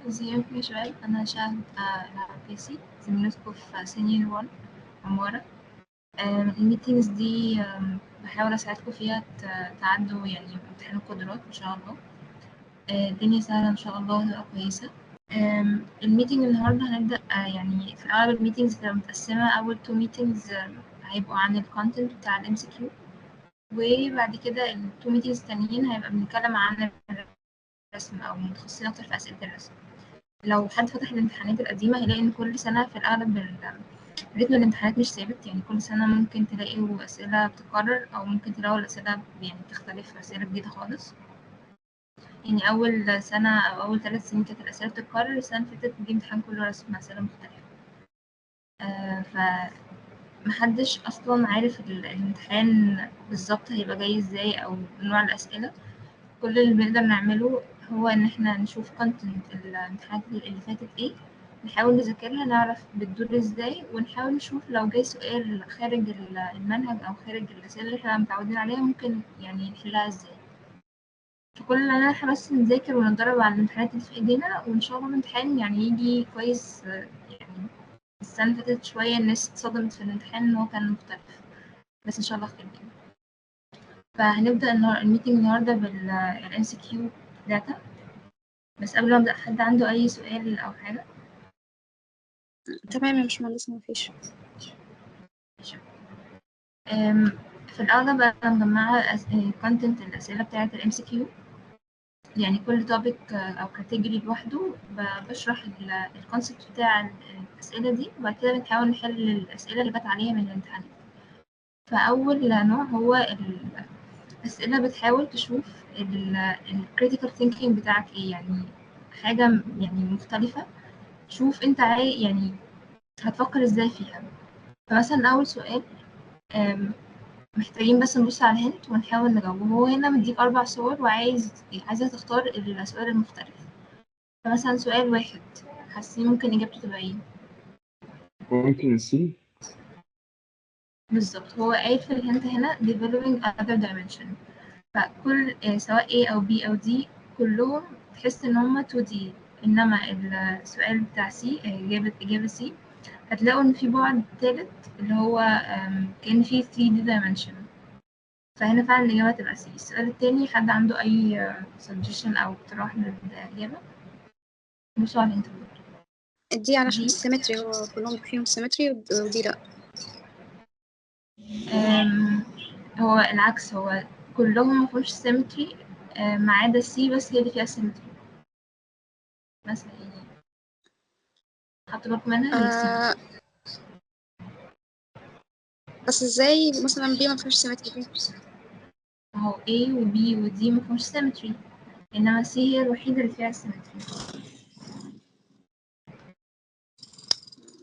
ازيكم يا شباب، انا شاهد العباسي، زميلتكم في سينيور 1 عمارة. الميتينجز دي بحاول اساعدكم فيها تعدوا يعني امتحان القدرات ان شاء الله. الدنيا سهلة ان شاء الله وهتبقى كويسة. الميتينج النهاردة هنبدأ يعني في اغلب الميتينجز بتبقى متقسمة. اول 2 ميتينجز هيبقوا عن الكونتنت بتاع الام سي كيو، وبعد كده ال 2 ميتينجز التانيين هيبقى بنتكلم عن الرسم او متخصصين اكتر في اسئلة الرسم. لو حد فتح الامتحانات القديمة هيلاقي إن كل سنة في الأغلب رتم الامتحانات مش ثابت، يعني كل سنة ممكن تلاقوا أسئلة بتتكرر أو ممكن تلاقوا الأسئلة يعني بتختلف، أسئلة جديدة خالص. يعني أول سنة أو أول 3 سنين كانت الأسئلة بتتكرر، السنة اللي فاتت الامتحان كله رسم أسئلة مختلفة. فمحدش أصلا عارف الامتحان بالظبط هيبقى جاي ازاي أو نوع الأسئلة. كل اللي بنقدر نعمله هو إن احنا نشوف كونتنت الامتحانات اللي فاتت ايه، نحاول نذاكرها نعرف بتدور ازاي، ونحاول نشوف لو جاي سؤال خارج المنهج أو خارج الأسئلة اللي احنا متعودين عليها ممكن يعني نحلها ازاي. فكل اللي علينا احنا بس نذاكر ونتدرب على الامتحانات اللي في ايدينا، وإن شاء الله الامتحان يعني يجي كويس. يعني السنة اللي فاتت شوية الناس اتصدمت في الامتحان إن هو كان مختلف، بس إن شاء الله خير يعني. فهنبدأ الميتنج النهاردة بال MCQ data. بس قبل ما أبدأ، حد عنده أي سؤال أو حاجة؟ تمام يا باشمهندس، مفيش. في الأغلب أنا مجمعة كونتنت الأسئلة بتاعة ال MCQ، يعني كل topic أو category لوحده بشرح الكونسبت بتاع الأسئلة دي، وبعد كده بنحاول نحل الأسئلة اللي جت عليها من الامتحان. فأول نوع هو الأسئلة بتحاول تشوف الكريتيكال ثينكينج بتاعك ايه، يعني حاجة يعني مختلفة. شوف انت يعني هتفكر ازاي فيها. فمثلا أول سؤال محتاجين بس نبص على الهنت ونحاول نجاوبه. هو هنا مديك 4 صور عايزة تختار السؤال المختلف. فمثلا سؤال واحد حاسين ممكن إجابته تبقى ايه؟ ممكن سي. بالظبط، هو قايل في الهنت هنا developing other dimension. فكل سواء A أو B أو D كلهم تحس إن هما 2D، إنما السؤال بتاع C إجابة C هتلاقوا إن في بعد تالت اللي هو كأن فيه 3D dimension. فهنا فعلا الإجابة تبقى C. السؤال التاني، حد عنده أي suggestion أو اقتراح للإجابة؟ بصوا على الانترفيو. دي علشان دي السيمتري، هو كلهم فيهم سيمتري ودي لأ. هو العكس، هو كلهم مفهومش سيمتري ما عدا C بس هي اللي فيها سيمتري. مثلا يعني حطوا بالكم منها هي C. بس ازاي مثلا بي ما فيهاش سيمتري فيه؟ اهو A و B و D مفهومش سيمتري، انما C هي الوحيدة اللي فيها سيمتري.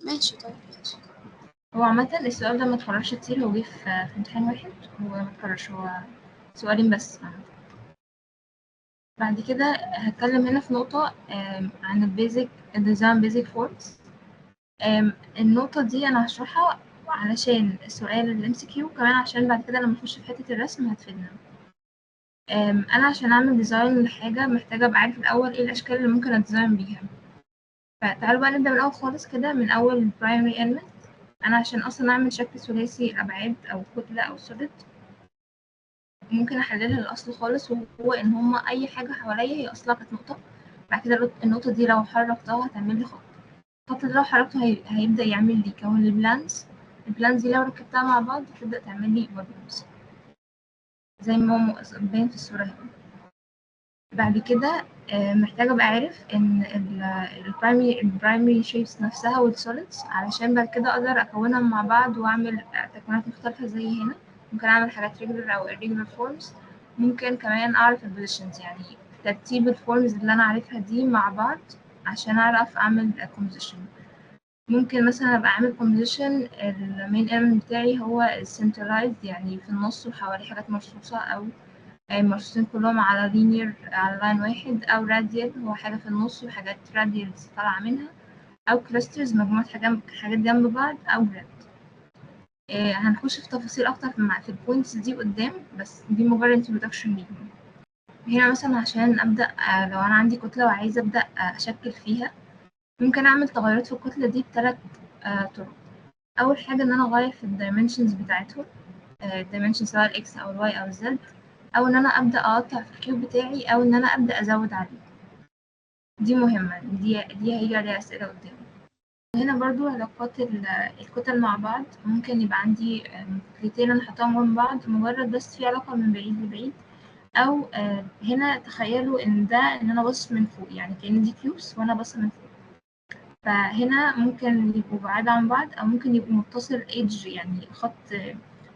ماشي طيب. هو عامة السؤال ده متكررش كتير، هو جه في امتحان واحد، هو متكررش، هو سؤالين بس عامة. بعد كده هتكلم هنا في نقطة عن الديزاين بيزك فورمز. النقطة دي أنا هشرحها علشان السؤال ال MCQ، كمان عشان بعد كده لما نخش في حتة الرسم هتفيدنا. أنا عشان أعمل ديزاين لحاجة محتاجة أبقى عارف الأول إيه الأشكال اللي ممكن أديزاين بيها. فتعالوا بقى نبدأ من الأول خالص كده، من أول primary element. أنا عشان أصلا أعمل شكل ثلاثي الأبعاد أو كتلة أو solid ممكن أحللها للأصل خالص، وهو إن هما أي حاجة حواليا هي أصلها كانت نقطة. بعد كده النقطة دي لو حركتها هتعمل لي خط. الخط ده لو حركته هيبدأ يعمل لي يكون لي بلانز. البلانز دي لو ركبتها مع بعض هتبدأ تعمل لي بوليونز زي ما هو باين في الصورة هنا. بعد كده محتاجة أبقى عارف إن البرايمري شيبس نفسها والسوليدز، علشان بعد كده أقدر أكونهم مع بعض وأعمل تكوينات مختلفة زي هنا. ممكن أعمل حاجات regular أو irregular forms. ممكن كمان أعرف البوزيشنز، يعني ترتيب الفورمز اللي أنا عارفها دي مع بعض عشان أعرف أعمل composition. ممكن مثلا أبقى أعمل composition المين element بتاعي هو centralized، يعني في النص وحواليه حاجات مرصوصة، أو مرصوصين كلهم على linear على لاين واحد، أو radial هو حاجة في النص وحاجات radials طالعة منها، أو clusters مجموعة حاجات جنب بعض، أو grid. هنخش في تفاصيل أكتر في البوينتس دي قدام، بس دي مجرد introduction ليهم. هنا مثلا عشان أبدأ لو أنا عندي كتلة وعايزة أبدأ أشكل فيها، ممكن أعمل تغيرات في الكتلة دي بثلاث طرق. أول حاجة إن أنا أغير في الدايمنشنز بتاعتهم، الدايمنشن سواء الإكس أو الواي أو الزد، أو إن أنا أبدأ أقطع في الكيوب بتاعي، أو إن أنا أبدأ أزود عليه. دي مهمة، دي هيجي عليها أسئلة قدام. هنا برضو علاقات الكتل مع بعض، ممكن يبقى عندي كتلتين أنا حطاهم جنب بعض مجرد بس في علاقة من بعيد لبعيد، أو هنا تخيلوا إن أنا باصص من فوق، يعني كأن دي كيوبس وأنا باصة من فوق. فهنا ممكن يبقوا بعاد عن بعض، أو ممكن يبقوا متصل إيدج، يعني خط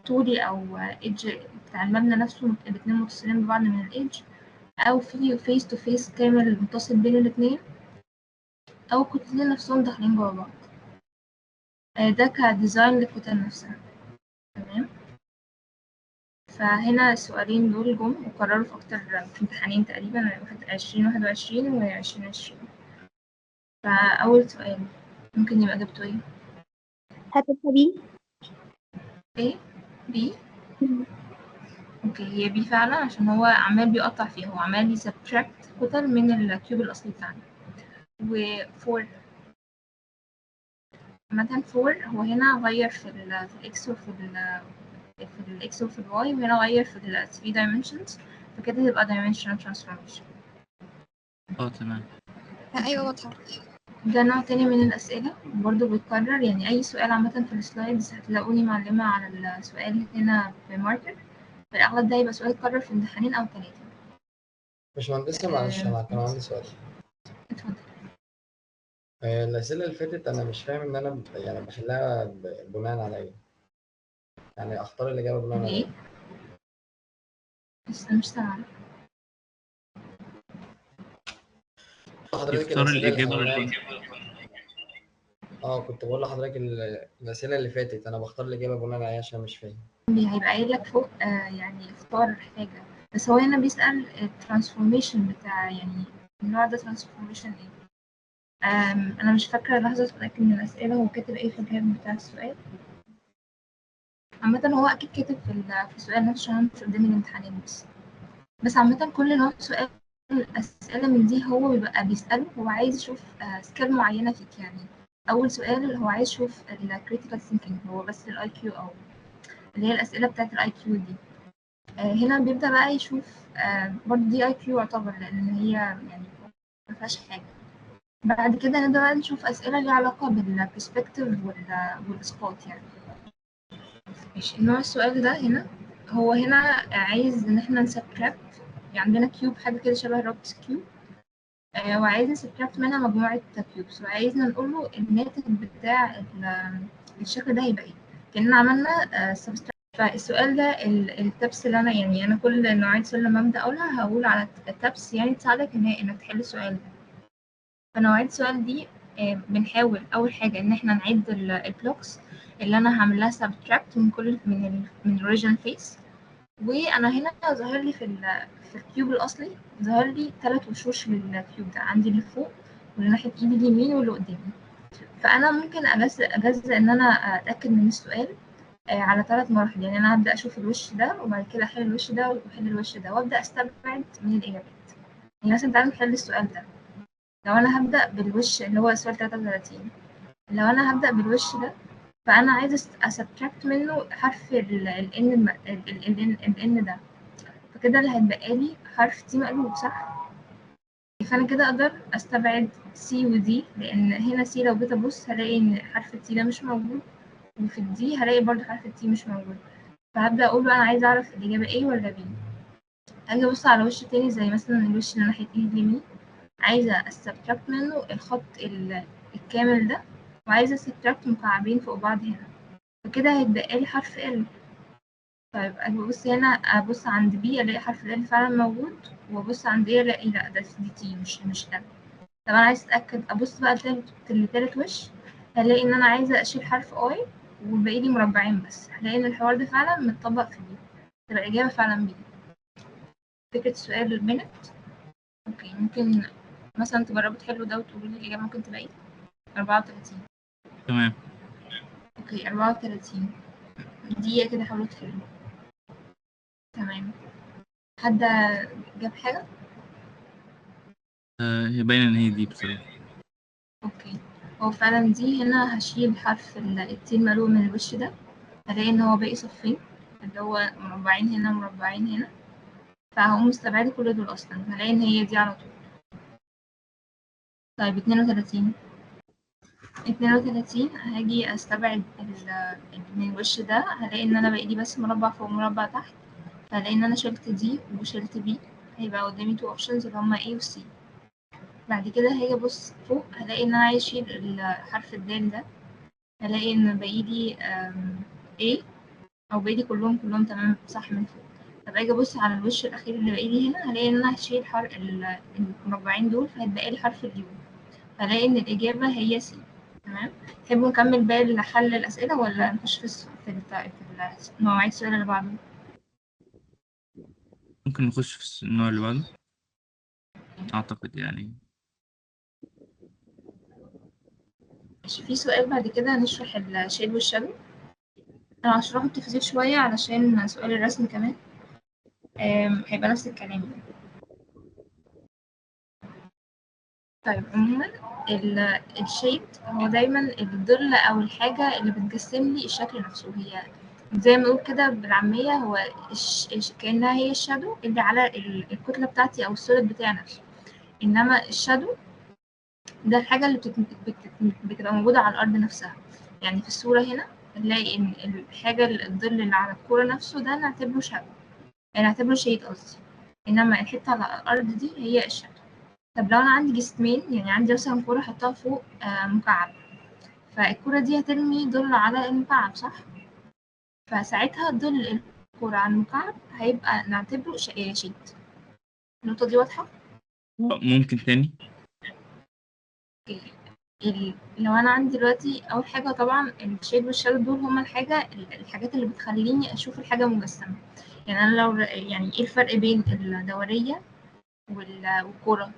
طولي أو إيدج بتاع المبنى نفسه، الاتنين متصلين ببعض من الإيدج، أو في فيس تو فيس كامل متصل بين الاتنين، أو الكتلتين نفسهم داخلين جوا بعض. ده كديزاين للكتل نفسها. تمام. فهنا السؤالين دول جم وكرروا في أكتر في امتحانين تقريبا، 2021 و 2020. فأول سؤال ممكن يبقى إجابته إيه؟ هتبقى بي. إيه؟ بي؟ اوكي، هي بي فعلا، عشان هو عمال بيقطع فيها، هو عمال يسبتراكت كتل من الكيوب الأصلي بتاعنا. و4 مثلا 4 هو هنا غير في الإكس وفي الإكس وفي الواي، وهنا غير في ال 3 dimensions، فكده تبقى dimensional transformation. تمام. ايوه واضحه. ده نوع تاني من الأسئلة برضه بيتكرر، يعني أي سؤال عامة في السلايدز هتلاقوني معلمة على السؤال هنا بماركر، في الأغلب ده يبقى سؤال اتكرر في امتحانين أو 3. باشمهندسة معلش أنا كان عندي سؤال. اتفضل. الأسئلة اللي فاتت أنا مش فاهم إن أنا يعني بحلها بناء على إيه؟ يعني أختار الإجابة بناء على بإيه؟ إيه؟ بس أنا مش سامعة. حضرتك يختار الأسئلة اللي الإجابة حلناها اللي كنت بقول لحضرتك الأسئلة اللي فاتت أنا بختار الإجابة بناء على إيه عشان مش فاهم. هيبقى قايل لك فوق يعني اختار حاجة، بس هو هنا بيسأل الترانسفورميشن بتاع، يعني النوع ده ترانسفورميشن ايه. أنا مش فاكرة، لحظة أتأكد من الأسئلة هو كاتب ايه في الهيد بتاع السؤال. عامة هو أكيد كاتب في السؤال نفسه، عشان مش قدامي الامتحانات بس عامة كل نوع سؤال الأسئلة من دي هو بيبقى بيسأله، هو عايز يشوف سكيل معينة فيك. يعني أول سؤال هو عايز يشوف الكريتيكال ثينكينج، هو بس الأي كيو، أو اللي هي الأسئلة بتاعت الأي كيو دي. هنا بيبدأ بقى يشوف برضه دي اي كيو يعتبر، لأن هي يعني مفيهاش حاجة. بعد كده نبدأ بقى نشوف أسئلة ليها علاقة بالبرسبكتيف والإسقاط يعني. ماشي، نوع السؤال ده هنا هو هنا عايز إن احنا نسبتراكت، يعني عندنا كيوب حاجة كده شبه روبكس كيوب، وعايز نسبتراكت منها مجموعة كيوبس، وعايزنا نقول له الناتج بتاع الشكل ده هيبقى ايه، كأننا عملنا سبستراكت. فالسؤال ده التبس اللي أنا كل نوعية سؤال لما أبدأ أقولها هقول على التبس، يعني تساعدك إنك تحل السؤال ده. فنوعية السؤال دي بنحاول أول حاجة إن احنا نعد البلوكس اللي أنا هعمل لها سبتراكت من كل من الأوريجينال فيس. وأنا هنا ظاهر لي في الكيوب الأصلي ظاهر لي 3 وشوش للكيوب ده، عندي اللي فوق واللي ناحية إيدي اليمين واللي قدامي. فأنا ممكن أجزء إن أنا أتأكد من السؤال على 3 مراحل. يعني أنا هبدأ أشوف الوش ده، وبعد كده أحل الوش ده وأحل الوش ده، وأبدأ أستبعد من الإجابات. يعني مثلا تعالوا نحل السؤال ده. لو أنا هبدأ بالوش اللي هو سؤال 33، لو أنا هبدأ بالوش ده فأنا عايزة أسبتراكت منه حرف ال N ده، فكده اللي هيتبقى لي حرف تي مقلوب، صح؟ فأنا كده أقدر أستبعد سي ودي، لأن هنا سي لو جيت أبص هلاقي إن حرف التي ده مش موجود، وفي الدي هلاقي برضه حرف التي مش موجود. فهبدأ أقول له أنا عايزة أعرف الإجابة A ولا B. أجي أبص على وش تاني زي مثلا الوش اللي ناحية إيدي اليمين، عايزة أستبتراكت منه الخط الكامل ده، وعايزة أستبتراكت مكعبين فوق بعض هنا، فكده هيتبقى لي حرف L. طيب أبص هنا، أبص عند B ألاقي حرف L فعلا موجود، وأبص عند A ألاقي لأ ده دي T مش L. طب أنا عايزة أتأكد، أبص بقى لتالت وش، هلاقي إن أنا عايزة أشيل حرف I وباقي لي مربعين بس، هلاقي إن الحوار ده فعلا متطبق في B، تبقى الإجابة فعلا B. فكرة السؤال البنت. أوكي، ممكن مثلا تجربوا تحلوا ده وتقولوا لي الإجابة ممكن تبقى إيه؟ 34. تمام. أوكي 34 دقيقة كده، حاولوا تحلوا. تمام. حد جاب حاجة؟ هي باينة إن هي دي بصراحة. اوكي، هو فعلا دي. هنا هشيل حرف التي المقلوب من الوش ده، هلاقي ان هو باقي صفين اللي هو مربعين هنا مربعين هنا، فهقوم مستبعدة كل دول اصلا، هلاقي ان هي دي على طول. طيب 32 هاجي استبعد من الوش ده، هلاقي ان انا باقي لي بس مربع فوق مربع تحت، فهلاقي ان انا شلت دي وشلت بي، هيبقى قدامي 2 اوبشنز اللي هما A و C. بعد كده هاجي ابص فوق، هلاقي ان انا عايز اشيل حرف الدال ده، هلاقي ان باقي لي A، او باقي لي كلهم تمام صح من فوق. طب اجي ابص على الوش الاخير اللي باقي لي هنا، هلاقي ان انا هشيل المربعين دول، فهيتبقى لي حرف اليو، هلاقي ان الاجابه هي C. تمام. تحبوا نكمل باقي حل الاسئله ولا نخش في مواعيد السؤال اللي بعده؟ ممكن نخش في النوع اللي بعده أعتقد يعني. في سؤال بعد كده هنشرح الشيد والشادو. انا هشرحه بتفاصيل شويه علشان سؤال الرسم كمان هيبقى نفس الكلام يعني. طيب عموما الشيد هو دايما الظل او الحاجه اللي بتجسم لي الشكل نفسه. هي زي ما نقول كده بالعاميه، هو كانها هي الشادو اللي على الكتله بتاعتي او السوليد بتاعي نفسه. انما الشادو ده الحاجه اللي بتبقى موجوده على الارض نفسها. يعني في الصوره هنا هنلاقي ان الحاجه الظل اللي على الكوره نفسه ده نعتبره شادو، يعني نعتبره شيد قصدي. انما الحته على الارض دي هي الشادو. طب لو انا عندي جسمين، يعني عندي مثلا كوره حطها فوق مكعب، فالكوره دي هترمي ظل على المكعب صح؟ فساعتها ظل الكوره على المكعب هيبقى نعتبره شيد. النقطه دي واضحه؟ ممكن تاني. لو انا عندي دلوقتي اول حاجه طبعا الشيد والشادو دول هما الحاجات اللي بتخليني اشوف الحاجه مجسمه. يعني انا لو يعني ايه الفرق بين الدوريه والكوره؟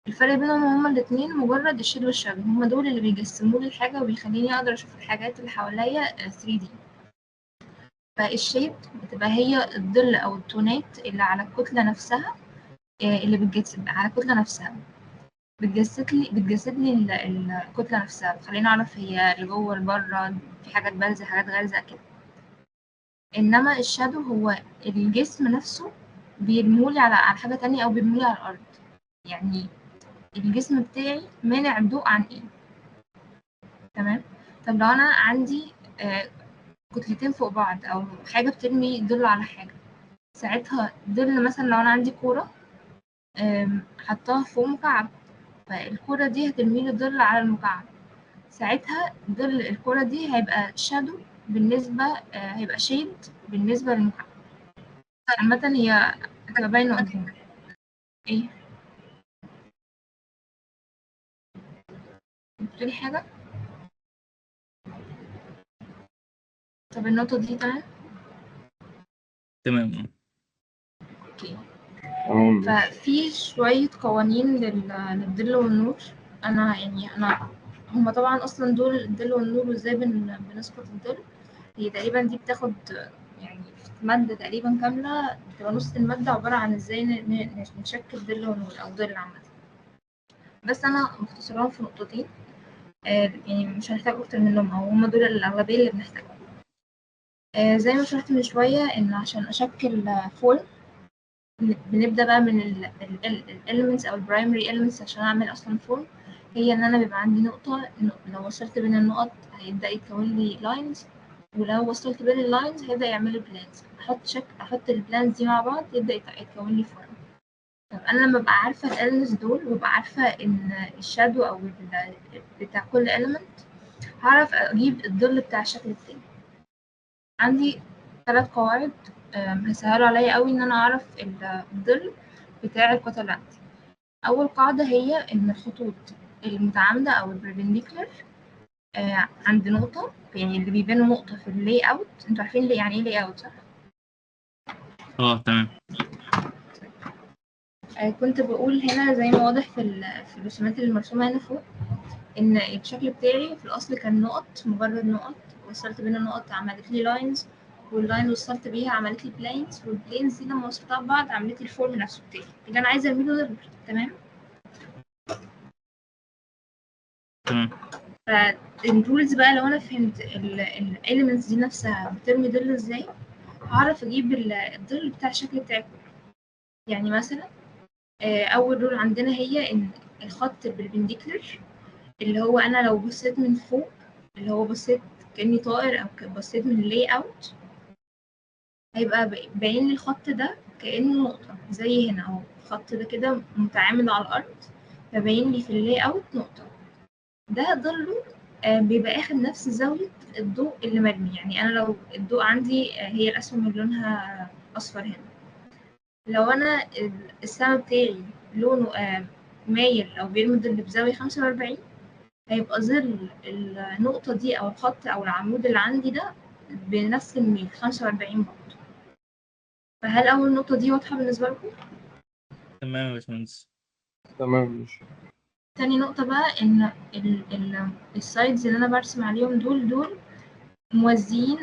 الفرق بينهم هما الاتنين مجرد الشيد والشادو، هما دول اللي بيجسموا لي الحاجه وبيخليني اقدر اشوف الحاجات اللي حواليا 3D. فالشيد بتبقى هي الظل او التونات اللي على الكتله نفسها، اللي بتجسم على الكتله نفسها، بتجسد لي الكتلة نفسها، بتخليني أعرف هي اللي جوه اللي بره، في حاجات بارزة حاجات غارزة كده. إنما الشادو هو الجسم نفسه بيرمولي على حاجة تانية أو بيرمولي على الأرض. يعني الجسم بتاعي مانع الضوء عن إيه. تمام. طب لو أنا عندي كتلتين فوق بعض أو حاجة بترمي ظل على حاجة، ساعتها ظل مثلا لو أنا عندي كورة حطاها فوق مكعب، فالكورة دي هترميلي ظل على المكعب، ساعتها ظل الكرة دي هيبقى شادو بالنسبة هيبقى شيد بالنسبة للمكعب. عامة هي هتبقى باينة قدامي. ايه؟ بتقولي حاجة؟ طب النقطة دي تمام؟ تمام. اوكي. تمام. ففي شوية قوانين للظل والنور. أنا هما طبعا أصلا دول الظل والنور وازاي بنسقط الظل. هي تقريبا دي بتاخد يعني مادة تقريبا كاملة، بتبقى نص المادة عبارة عن ازاي نشكل ظل ونور أو ظل عامة. بس أنا مختصراهم في نقطتين، يعني مش هنحتاج أكتر منهم، أو هما دول الأغلبية اللي بنحتاجهم. زي ما شرحت من شوية إن عشان أشكل فورم بنبدأ بقى من ال elements أو ال primary elements عشان أعمل أصلا فورم. هي إن أنا بيبقى عندي نقطة، لو وصلت بين النقط هيبدأ يتكون لي lines، ولو وصلت بين اللاينز هيبدأ يعمل لي بلانز. أحط البلانز دي مع بعض يبدأ يتكون لي فورم. طب أنا لما ببقى عارفة الاليمنتس دول وببقى عارفة إن الشادو أو بتاع كل element، هعرف أجيب الظل بتاع الشكل التاني. عندي 3 قواعد هيسهلوا عليا قوي إن أنا أعرف الظل بتاع القطع اللي عندي. أول قاعدة هي إن الخطوط المتعامدة أو البربنديكولر عند نقطة، يعني اللي بيبانوا نقطة في اللاي أوت. انتوا عارفين يعني ايه لاي أوت صح؟ تمام. كنت بقول هنا زي ما واضح في الرسومات اللي مرسومة هنا فوق، إن الشكل بتاعي في الأصل كان نقط، مجرد نقط، وصلت بين النقط عملت لي لاينز، واللاين وصلت بيها عملت لي بلينز، والبلينز دي لما وصلتها ببعض عملت لي الفورم نفسه بتاعي اللي انا عايزه ارمي له ظل. تمام. تمام. فالرولز بقى لو انا فهمت الاليمنتس دي نفسها بترمي ظل ازاي، هعرف اجيب الظل بتاع الشكل بتاعي كله. يعني مثلا اول رول عندنا هي ان الخط البربنديكولر اللي هو انا لو بصيت من فوق، اللي هو بصيت كاني طائر او بصيت من اللاي اوت، هيبقى باين لي الخط ده كانه نقطه زي هنا اهو. الخط ده كده متعامد على الارض، فباين لي في اللاي اوت نقطه. ده ظله بيبقى اخد نفس زاويه الضوء اللي مرمي. يعني انا لو الضوء عندي هي الاسهم اللي لونها اصفر هنا، لو انا السهم بتاعي لونه مايل او بيرمي ظل بزاويه 45، هيبقى ظل النقطه دي او الخط او العمود اللي عندي ده بنفس الميل 45 برضه. فهل اول نقطه دي واضحه بالنسبه لكم؟ تمام يا باشمهندس. تمام ماشي. تاني نقطه بقى ان السايدز اللي انا برسم عليهم دول موازيين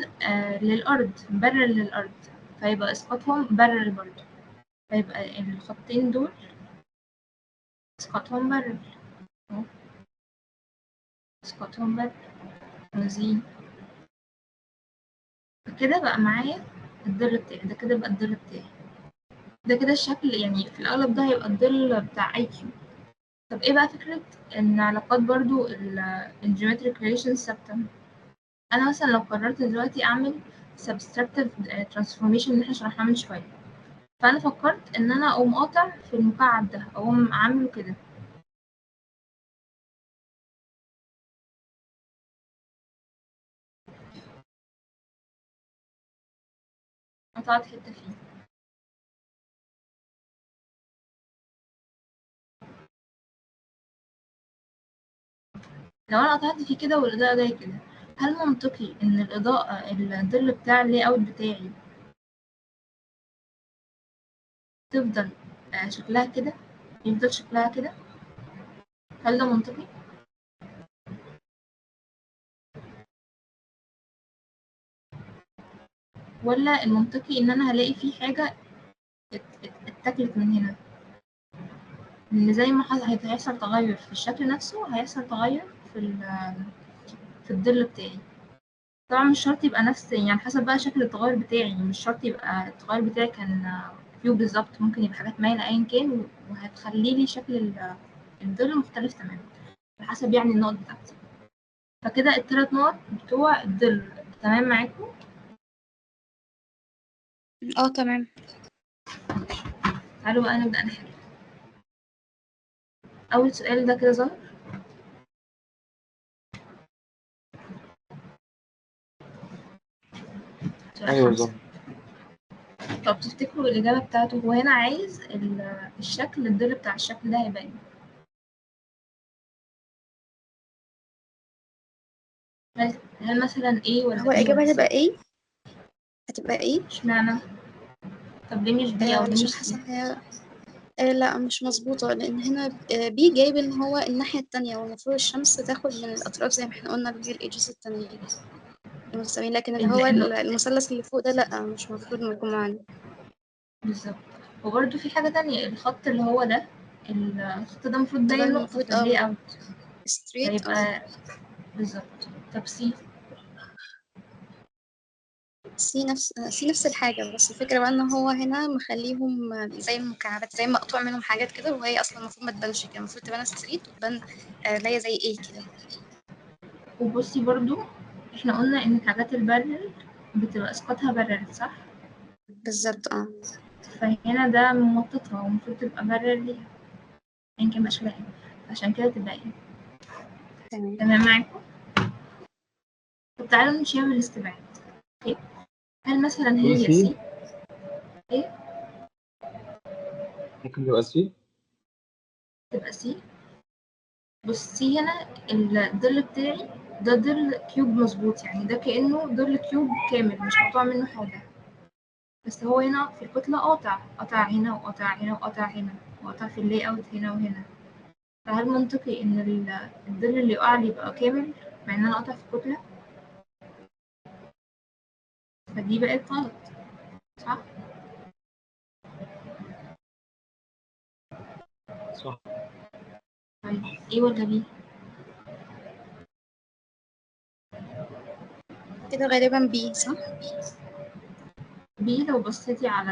للارض، برر للارض، فيبقى اسقاطهم برر برضه. فيبقى الخطين دول اسقاطهم برر اهو، اسقاطهم برر موازيين. كده بقى معايا الظل بتاعي ده، كده بقى الظل بتاعي ده كده الشكل. يعني في الأغلب ده هيبقى الظل بتاع أي كيو. طب ايه بقى فكرة ان علاقات برضو الجيومتريك ريليشنز ثابتة؟ انا مثلا لو قررت دلوقتي اعمل subtractive transformation اللي احنا شرحناه من شوية، فانا فكرت ان انا اقوم قاطع في المكعب ده، اقوم عامله كده. قطعت حتة فيه. لو انا قطعت فيه كده والاضاءة جاية كده، هل منطقي ان الاضاءة الظل بتاع اللاي اوت بتاعي تفضل شكلها كده، يفضل شكلها كده؟ هل ده منطقي؟ ولا المنطقي ان انا هلاقي فيه حاجة اتاكلت من هنا؟ لان زي ما هيحصل تغير في الشكل نفسه، هيحصل تغير في الظل بتاعي. طبعا مش شرط يبقى نفس، يعني حسب بقى شكل التغير بتاعي، مش شرط يبقى التغير بتاعي كان كيو بالظبط، ممكن يبقى حاجات مايلة ايا كان، وهتخلي لي شكل الظل مختلف تماما على حسب يعني النقط بتاعتي. فكده ال3 نقط بتوع الظل تمام معاكم؟ تمام. تعالوا بقى نبدأ نحل. أول سؤال ده كده ظهر. سؤال ايوه 5. ظهر. طب تفتكروا الإجابة بتاعته؟ هو هنا عايز الشكل، الظل بتاع الشكل ده هيبقى ايه؟ هل مثلا ايه ولا هو بي الإجابة ولا هتبقى سي؟ ايه؟ هتبقى ايه؟ اشمعنى؟ طب ليه مش بي أو ليه علشان مش حاسة سي؟ هي لا مش مظبوطة، لأن هنا بي جايب إن هو الناحية التانية، والمفروض الشمس تاخد من الأطراف زي ما احنا قلنا اللي هي الإيدجز التانيين المتساويين، لكن اللي هو المثلث اللي فوق ده لا مش المفروض نكون معانا. بالظبط. وبرده في حاجة تانية، الخط اللي هو ده، الخط ده المفروض ده باين نقطة المفروض في اللاي اوت، ستريت فيبقى بالظبط. طب سي؟ سي نفس الحاجة، بس الفكرة بقى إن هو هنا مخليهم زي المكعبات، زي مقطوع منهم حاجات كده، وهي أصلا المفروض ما تبانش كده، المفروض تبان ستريت وتبان اللي هي زي ايه كده. وبصي برضو احنا قلنا ان الحاجات البارل بتبقى اسقاطها بارل صح؟ بالظبط فهنا ده ممططها ومفروض تبقى بارل ليها ان كان مشكلة ايه، عشان كده تبقى ايه. تمام. تمام معاكم؟ طب تعالوا نشيل الاستبعاد. اوكي، هل مثلا قولي هي سي. سي؟ ايه؟ ممكن تبقى سي. تبقى سي. بصي هنا الظل بتاعي ده ظل كيوب مظبوط، يعني ده كأنه ظل كيوب كامل مش مقطوع منه حاجة، بس هو هنا في الكتلة قطع هنا وقطع هنا وقطع هنا وقطع في اللاي اوت هنا وهنا. فهل منطقي ان الظل اللي يقع لي يبقى كامل مع ان انا قطع في الكتلة؟ فدي بقت غلط صح؟ صح. طيب ايه ولا بي؟ كده غالبا بي صح؟ بي لو بصيتي على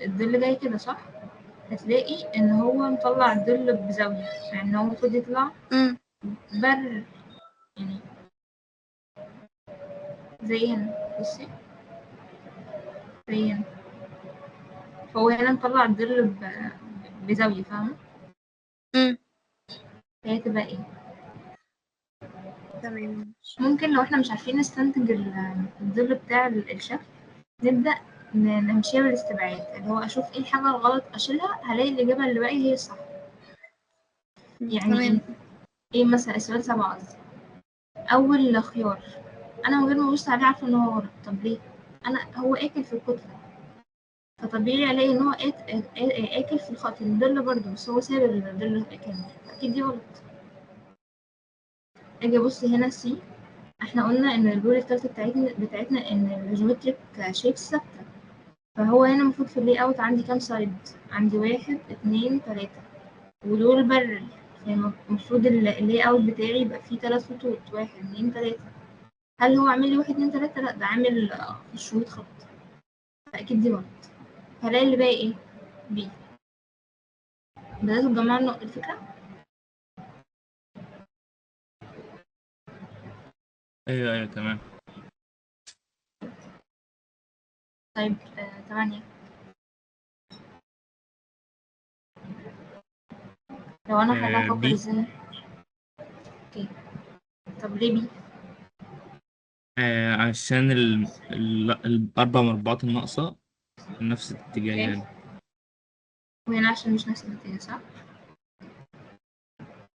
الظل جاي كده صح؟ هتلاقي ان هو مطلع الظل بزاوية، يعني هو المفروض يطلع امم بر، يعني زي هنا بصي، زي هنا، فهو هنا مطلع الظل بزاوية، فاهمة؟ امم فهي تبقى ايه؟ تمام. ممكن لو احنا مش عارفين نستنتج الظل بتاع الشكل، نبدأ نمشيها بالاستبعاد، اللي هو أشوف ايه الحاجة الغلط أشيلها، هلاقي الإجابة اللي باقي هي الصح. يعني تمام. ايه مثلا السؤال 7 قصدي، أول خيار أنا من غير ما أبص عليه عارفة إن هو غلط. طب ليه؟ هو آكل في الكتلة، فطبيعي ألاقي إن هو آكل في الخط الظل برضه، بس هو ساب الظل كامل، أكيد دي غلط. أجي أبص هنا سي، احنا قلنا إن الرول التالتة بتاعتنا إن الجيومتريك شيبس ثابتة، فهو هنا المفروض في اللي اوت عندي كام سايد؟ عندي 1 2 3 ودول برل، يعني المفروض اللي اوت بتاعي يبقى فيه 3 خطوط، 1 2 3. هل هو عامل لي 1 2 3؟ لا، ده عامل خشوط خط، فأكيد دي غلط. هلاقي اللي باقي ايه؟ بي. بدأتوا تجمعوا الفكرة؟ ايوه ايوه تمام. طيب 8 لو أنا خليها أفكر بي. ازاي؟ اوكي، طب ليه بي؟ عشان الأربع مربعات الناقصة نفس الاتجاه اوكي، يعني. وهنا عشان مش نفس النتيجة صح؟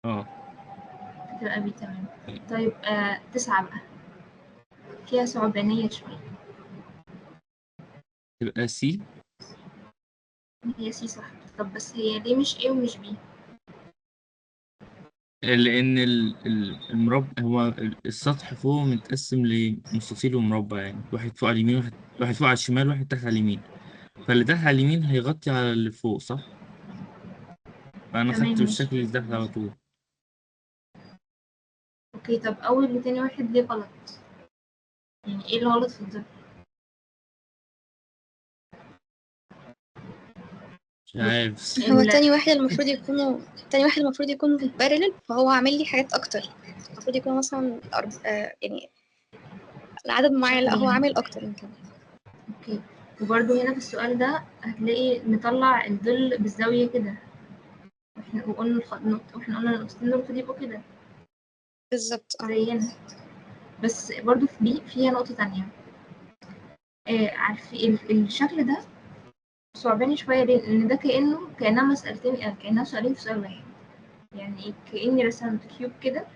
اه. هتبقى بي، تمام. طيب 9 بقى فيها صعبانية شوية. تبقى سي. هي سي صح، طب بس هي ليه مش A ومش B؟ لأن المربع هو السطح فوق متقسم لمستطيل ومربع، يعني واحد فوق على اليمين، واحد فوق على الشمال، واحد تحت على اليمين. فاللي تحت على اليمين هيغطي على اللي فوق صح؟ فأنا تمام خدت ماشي. بالشكل اللي تحت على طول. اوكي، طب أول وتاني واحد ليه غلط؟ يعني ايه اللي غلط في الظل؟ مش عارف. هو ال... تاني واحد المفروض يكون بارلل، فهو عامل لي حاجات اكتر. المفروض يكون مثلا يعني العدد معين، لا هو شكلين. عامل اكتر من كده. اوكي، وبرده هنا في السؤال ده هتلاقي مطلع الظل بالزاوية كده، وقلنا واحنا قلنا النقطتين دول المفروض يبقوا كده بالظبط زي هنا. بس برضو في بي فيها نقطة تانية، عارفين الشكل ده صعباني شوية ليه؟ لأن ده كأنها مسألتين، كأنها سؤالين في سؤال واحد. يعني كأني رسمت كيوب كده،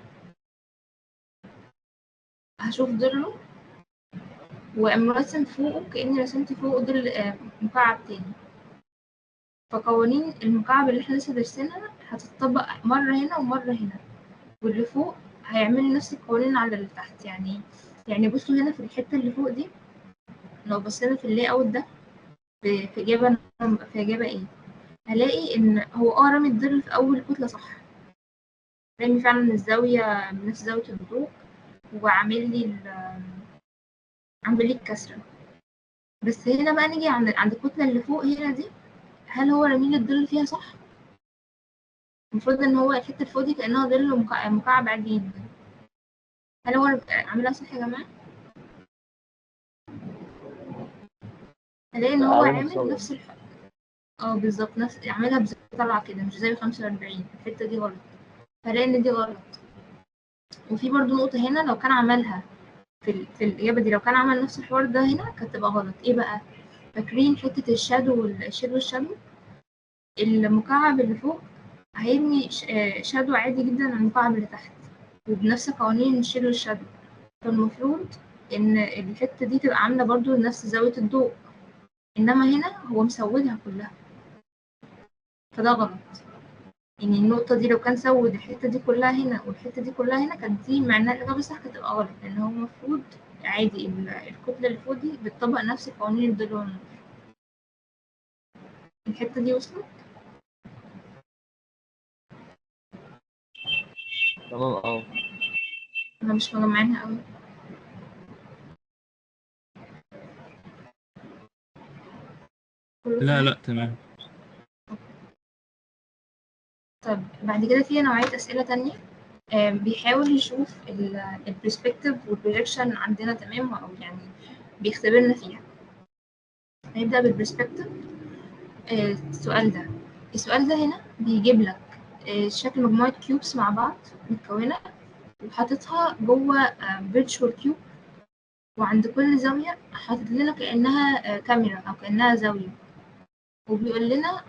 هشوف ظله وأقوم راسم فوقه كأني رسمت فوقه ظل مكعب تاني. فقوانين المكعب اللي احنا لسه دارسينها هتطبق مرة هنا ومرة هنا، واللي فوق هيعمل نفس القوانين على اللي تحت. يعني بصوا هنا في الحتة اللي فوق دي، لو بصينا في اللاي اوت ده في إجابة ايه، هلاقي إن هو رامي الظل في أول كتلة صح، رامي فعلا الزاوية بنفس زاوية الضوء، عامل لي الكسرة. بس هنا بقى نيجي عند الكتلة اللي فوق هنا دي، هل هو رامي لي الظل فيها صح؟ المفروض إن هو الحتة اللي فوق دي كأنها ظل مكعب عادي جدا. هل هو عاملها صح يا جماعة؟ هلاقي إن هو عاملها عامل بزاوية. نفس بالظبط، عاملها بزاوية طالعة كده، مش زي 45. الحتة دي غلط، فهلاقي إن دي غلط. وفي برضو نقطة هنا، لو كان عملها في الإجابة دي، لو كان عمل نفس الحوار ده هنا كانت تبقى غلط. إيه بقى؟ فاكرين حتة الشادو المكعب اللي فوق هيرمي شادو عادي جدا على المكعب اللي تحت، وبنفس قوانين الشيل والشادو. فالمفروض إن الحتة دي تبقى عاملة برضو نفس زاوية الضوء، إنما هنا هو مسودها كلها، فده غلط. يعني النقطة دي لو كان سود الحتة دي كلها هنا والحتة دي كلها هنا، كانت دي معناها الإجابة صح، كانت تبقى غلط، لأن هو المفروض عادي الكتلة اللي فوق دي بتطبق نفس قوانين الظل والنور. الحتة دي وصلت؟ تمام اه. أنا مش مجمعينها أوي. كله لا تمام؟ لا تمام. طب بعد كده في نوعية أسئلة تانية بيحاول يشوف البرسبكتيف والبروجيكشن عندنا تمام أو يعني بيختبرنا فيها. هنبدأ بالبرسبكتيف. السؤال ده هنا بيجيب لك شكل مجموعة كيوبس مع بعض متكونة وحاططها جوه فيرتشوال كيوب، وعند كل زاوية حاطط لنا كأنها كاميرا أو كأنها زاوية، وبيقول لنا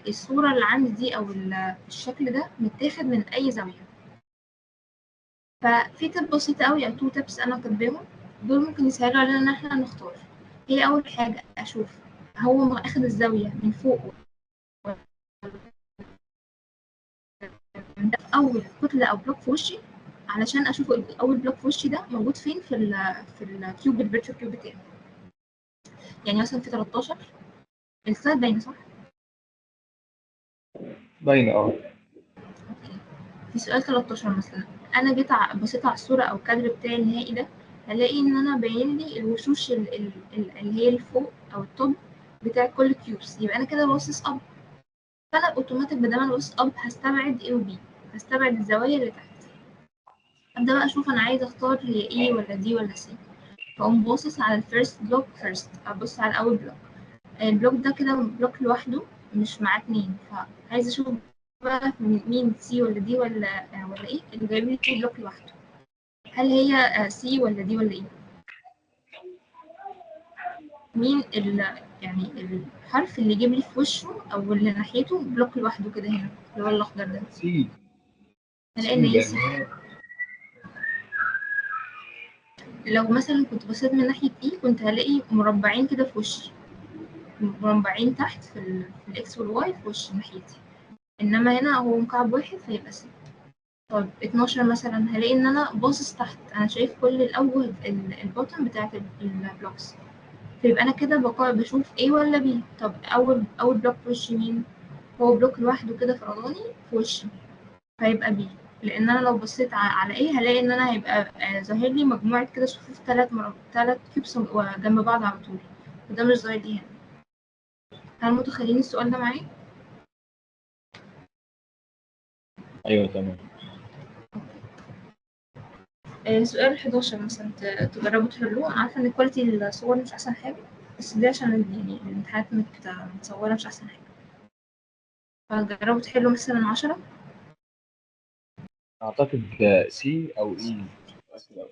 الصورة اللي عندي دي أو الشكل ده متاخد من أي زاوية. ففي تip بسيطة أوي أو 2 tips أنا كاتباهم، دول ممكن يسهلوا علينا إن احنا نختار. هي أول حاجة أشوف هو أخد الزاوية من فوق من أول كتلة أو بلوك في وشي، علشان أشوف أول بلوك في وشي ده موجود فين في الكيوب الفيرتشوال كيوب بتاعي. يعني مثلا في 13 السلايد باينة صح؟ باينة اه. أوكي. في سؤال 13 مثلا أنا جيت بصيت على الصورة أو الكادر بتاعي النهائي ده، هلاقي إن أنا باين لي الوشوش اللي هي الفوق أو التوب بتاع كل كيوبس، يبقى أنا كده باصص أب. فأنا أوتوماتيك بدل ما أنا باصص أب هستبعد A و B، هستبعد الزوايا اللي تحت. أبدأ بقى أشوف أنا عايزة أختار هي A ولا D ولا C. فأقوم باصص على الفيرست بلوك فيرست، أبص على أول بلوك. البلوك ده كده بلوك لوحده مش مع اتنين، فعايزة أشوف بقى مين سي ولا دي ولا ايه اللي جايب لي بلوك لوحده. هل هي سي ولا دي ولا ايه؟ مين يعني الحرف اللي يجيب لي في وشه او اللي ناحيته بلوك لوحده كده هنا اللي هو الاخضر ده؟ سي. هلاقي ان سي هي سي. لأن لو مثلا كنت بصيت من ناحية ايه كنت هلاقي مربعين كده في وشي، مربعين تحت في الاكس والواي في وشي ناحيتي، انما هنا هو مكعب واحد فيبقى سي. طب 12 مثلا هلاقي ان انا باصص تحت، انا شايف كل الاوجه البوتن بتاعت البلوكس، فيبقى انا كده بقى بشوف A ولا B. طب اول بلوك في وشي مين؟ هو بلوك لوحده كده فرداني في وشي، فيبقى B. لان انا لو بصيت على A هلاقي ان انا هيبقى ظاهر لي مجموعة كده صفوف ثلاث كيوبس جنب بعض على طول، وده مش ظاهر لي هنا. هل متخيلين السؤال ده معايا؟ أيوه تمام. سؤال 11 مثلا تجربوا تحلوه. أنا عارفة إن كواليتي الصور مش أحسن حاجة، بس دي عشان يعني الامتحانات متصورة مش أحسن حاجة، فجربوا تحلوا مثلا 10. أعتقد سي أو إي، مش متأكد أوي.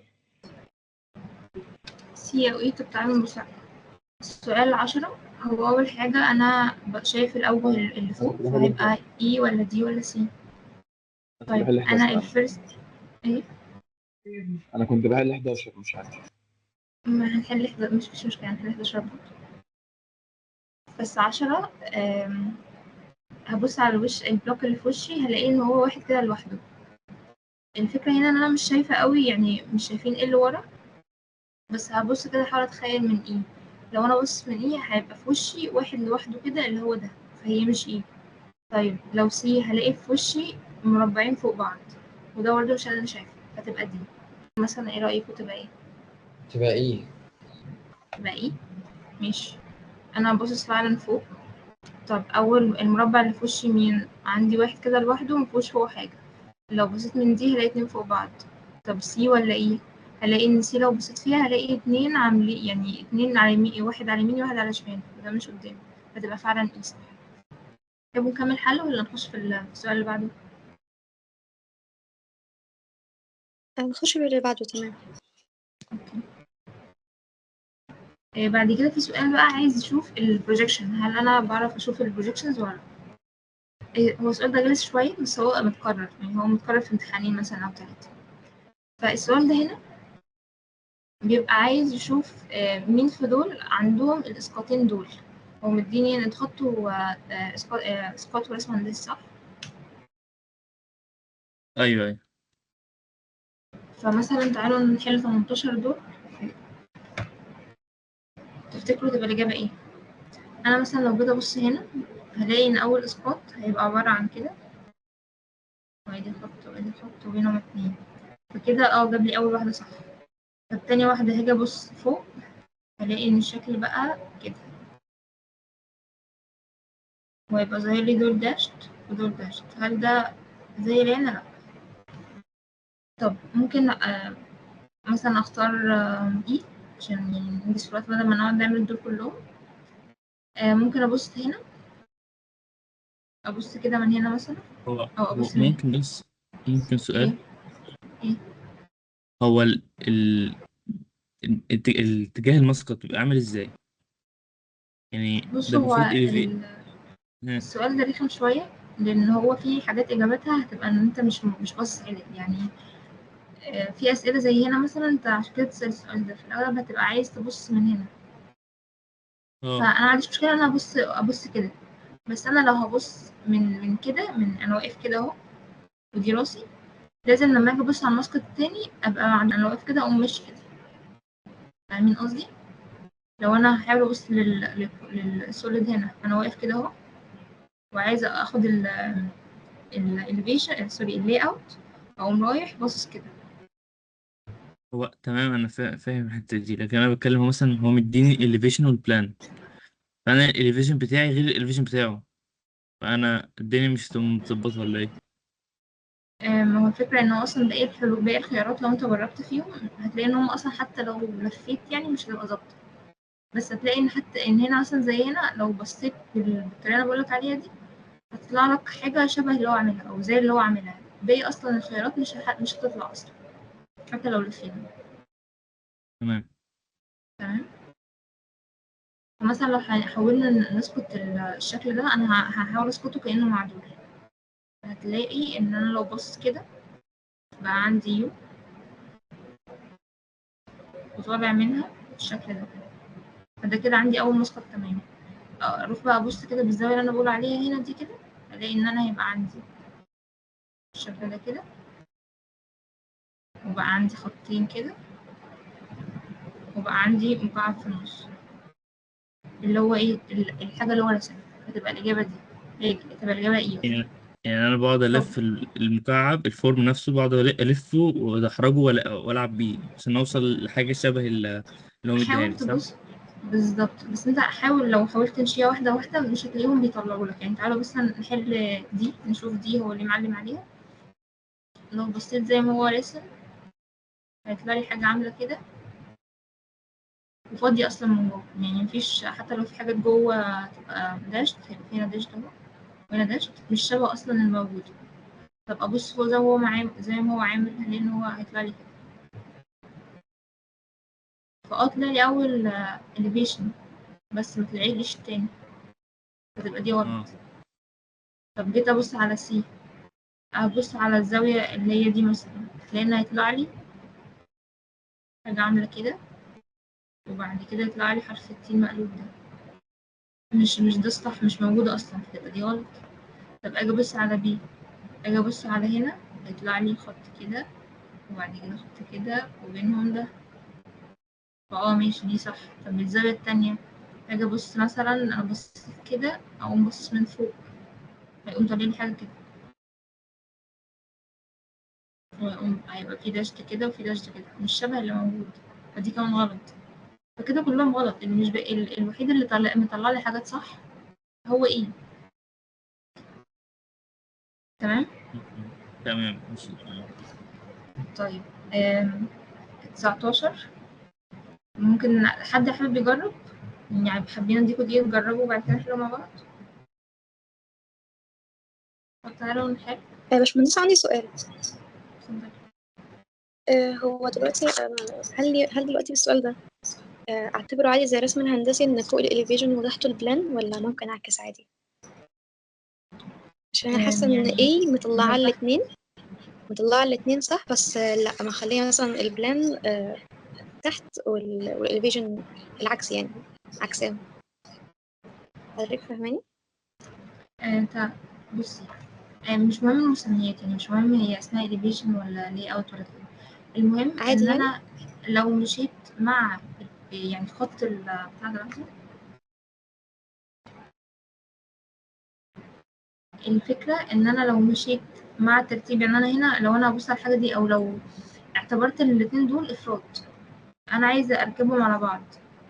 سي أو إيه؟ طب تعالوا نبص على السؤال 10. هو أول حاجة أنا شايف الأوجه اللي أنا فوق، كنت بحل فهيبقى إي ولا دي ولا سي؟ أنا كنت طيب بحل أنا 11. الفيرست إيه؟ أنا كنت بحل 11 مش عارف. ما هنحل مش مشكلة، هنحل 11 برضه. بس 10 هبص على وش البلوك اللي في وشي هلاقي إن هو واحد كده لوحده. الفكرة هنا إن أنا مش شايفة قوي، يعني مش شايفين إيه اللي ورا، بس هبص كده أحاول أتخيل من إيه. لو أنا بص من إيه هيبقى في وشي واحد لوحده كده اللي هو ده، فهي مش إيه. طيب لو سي هلاقي في وشي مربعين فوق بعض، وده برضه مش أنا شايفه، فتبقى دي. مثلا إيه رأيكم تبقى إيه؟ تبقى ايه؟ تبقى إيه؟ ماشي. أنا باصص فعلا فوق. طب أول المربع اللي في وشي مين؟ عندي واحد كده لوحده مفيهوش فوق حاجة. لو بصيت من دي هلاقي اتنين فوق بعض. طب سي ولا ايه؟ هلاقي ان سي لو بصيت فيها هلاقي اتنين عاملين، يعني اتنين على يمين، واحد على يمين وواحد على شمال، وده مش قدامي، فتبقى فعلا ايه صح. طب نكمل حل ولا نخش في السؤال اللي بعده؟ نخش باللي بعده. تمام. بعد كده في سؤال بقى عايز يشوف البروجيكشن، هل انا بعرف اشوف البروجيكشنز ولا لا؟ هو السؤال ده غلس شوية بس هو متكرر، يعني هو متكرر في امتحانين مثلا او 3. فالسؤال ده هنا بيبقى عايز يشوف مين في دول عندهم الاسقاطين دول. هو مديني ان تحطوا اسقاط ورسم هندسي صح؟ أيوه أيوه. فمثلا تعالوا نحل 18 دول. تفتكروا تبقى الإجابة إيه؟ أنا مثلا لو جيت أبص هنا هلاقي إن أول إسقاط هيبقى عبارة عن كده، وأدي خط وأدي خط وبينهم 2، فكده جاب لي أول واحدة صح. طب تاني واحدة هاجي أبص فوق هلاقي إن الشكل بقى كده، وهيبقى ظاهر لي دول داشت ودول داشت. هل ده زي اللي هنا؟ لأ. طب ممكن مثلا أختار دي عشان يعني ننجز في الوقت بدل ما نقعد نعمل دول كلهم. ممكن أبص هنا، أبص كده من هنا مثلا، هو أو هو أبص من هنا. ممكن بس ممكن إيه؟ سؤال. إيه؟ هو الاتجاه المسقط بيبقى عامل ازاي؟ يعني بص ده هو المفروض ها. السؤال ده رخم شوية، لأن هو في حاجات إجابتها هتبقى إن أنت مش باصص عدل يعني. في أسئلة زي هنا مثلا أنت عشان كده تسأل السؤال ده في الأغلب هتبقى عايز تبص من هنا، اه فأنا ما عنديش مشكلة إن أنا أبص كده. بس أنا لو هبص من كده، من أنا واقف كده أهو ودي راسي، لازم لما أجي أبص على الماسك التاني أبقى أنا واقف كده أقوم ماشي كده. فاهمين قصدي؟ لو أنا هحاول أبص للسوليد هنا أنا واقف كده أهو، وعايزة أخد الإليفيشن سوري اللاي أوت، أقوم رايح باصص كده. هو تمام، انا فاهم الحته دي، لكن انا بتكلم هو مثلا هو مديني elevation والبلان، فانا الاليفيشن بتاعي غير الاليفيشن بتاعه، فانا الدنيا مش متظبطه ولا ايه؟ ما هو الفكرة إن هو أصلا باقي الخيارات لو أنت جربت فيهم هتلاقي إن هم أصلا حتى لو لفيت يعني مش هتبقى ظابطة. بس هتلاقي إن حتى إن هنا مثلا زي هنا لو بصيت بالطريقة اللي أنا بقولك عليها دي هتطلع لك حاجة شبه اللي هو عاملها أو زي اللي هو عاملها. باقي أصلا الخيارات مش هتطلع أصلا حتى لو لفينا. تمام. تمام. فمثلا لو حاولنا نسقط الشكل ده، أنا هحاول أسقطه كأنه معدول. هتلاقي إن أنا لو بص كده بقى عندي يو وطالع منها بالشكل ده، فده كده عندي أول مسقط تمام. أروح بقى أبص كده بالزاوية اللي أنا بقول عليها هنا دي كده، ألاقي إن أنا هيبقى عندي الشكل ده كده، وبقى عندي خطين كده، وبقى عندي مكعب في النص اللي هو إيه الحاجة اللي هو رسمها، فتبقى الإجابة دي تبقى الإجابة إيه. يعني انا بقعد طب الف المكعب الفورم نفسه، بقعد الفه وادحرجه والعب بيه عشان اوصل لحاجه شبه اللي هو مديها حاول لي، صح؟ تبص بالظبط، بس انت حاول لو حاولت تمشيها واحدة واحدة مش هتلاقيهم بيطلعوا لك. يعني تعالوا بس نحل دي، نشوف دي هو اللي معلم عليها. لو بصيت زي ما هو راسم هيطلع لي حاجة عاملة كده وفاضية أصلا من جوه، يعني مفيش حتى لو في حاجات جوه تبقى داشت، هيبقى فينا داشت أهو وهنا داشت مش شبه أصلا الموجود. طب أبص فوق زي ما هو عامل هلاقي إن هو هيطلع لي كده. طلع لي أول elevation بس مطلعليش التاني، فتبقى دي غلط. اه طب جيت أبص على سي، أبص على الزاوية اللي هي دي مثلا، لأن هيطلع لي حاجة عاملة كده، وبعد كده يطلع لي حرف التين مقلوب ده، مش ده الصح، مش موجودة أصلا، فتبقى دي غلط. طب أجي أبص على بي، أجي أبص على هنا هيطلع لي خط كده وبعد كده خط كده وبينهم ده، ماشي دي صح. طب الزاوية التانية أجي أبص مثلا، أنا بصيت كده أقوم بص من فوق هيقوم طالع لي حاجة كده، ويقوم هيبقى في داشت كده وفي داشت كده مش شبه اللي موجود، فدي كمان غلط. فكده كلهم غلط. اللي مش بقى الوحيد اللي مطلع لي حاجات صح هو ايه. تمام. تمام ماشي تمام. طيب 19 ممكن حد حابب يجرب، يعني حابين اديكوا دي تجربوا وبعد كده نحلوا مع بعض. طب تعالوا نحل. يا باشمهندس عندي سؤال. اتفضل. هو دلوقتي هل دلوقتي بالسؤال ده اعتبره عادي زي الرسم الهندسي ان فوق الاليفيشن وتحته البلان، ولا ممكن اعكس عادي؟ عشان انا حاسه ان يعني ايه مطلعه نوضح. الاثنين صح، بس لا ما خليها مثلا البلان تحت والاليفيشن العكس يعني عكسهم. حضرتك فاهماني؟ انت بصي، مش مهم المسميات، يعني مش مهم هي اسمها elevation ولا layout ولا كده. المهم عادي ان يعني. انا لو مشيت مع يعني خط بتاع ده مثلا. الفكرة إن أنا لو مشيت مع الترتيب، يعني أنا هنا لو أنا هبص على الحاجة دي أو لو اعتبرت إن الاتنين دول إفراد أنا عايزة أركبهم على بعض،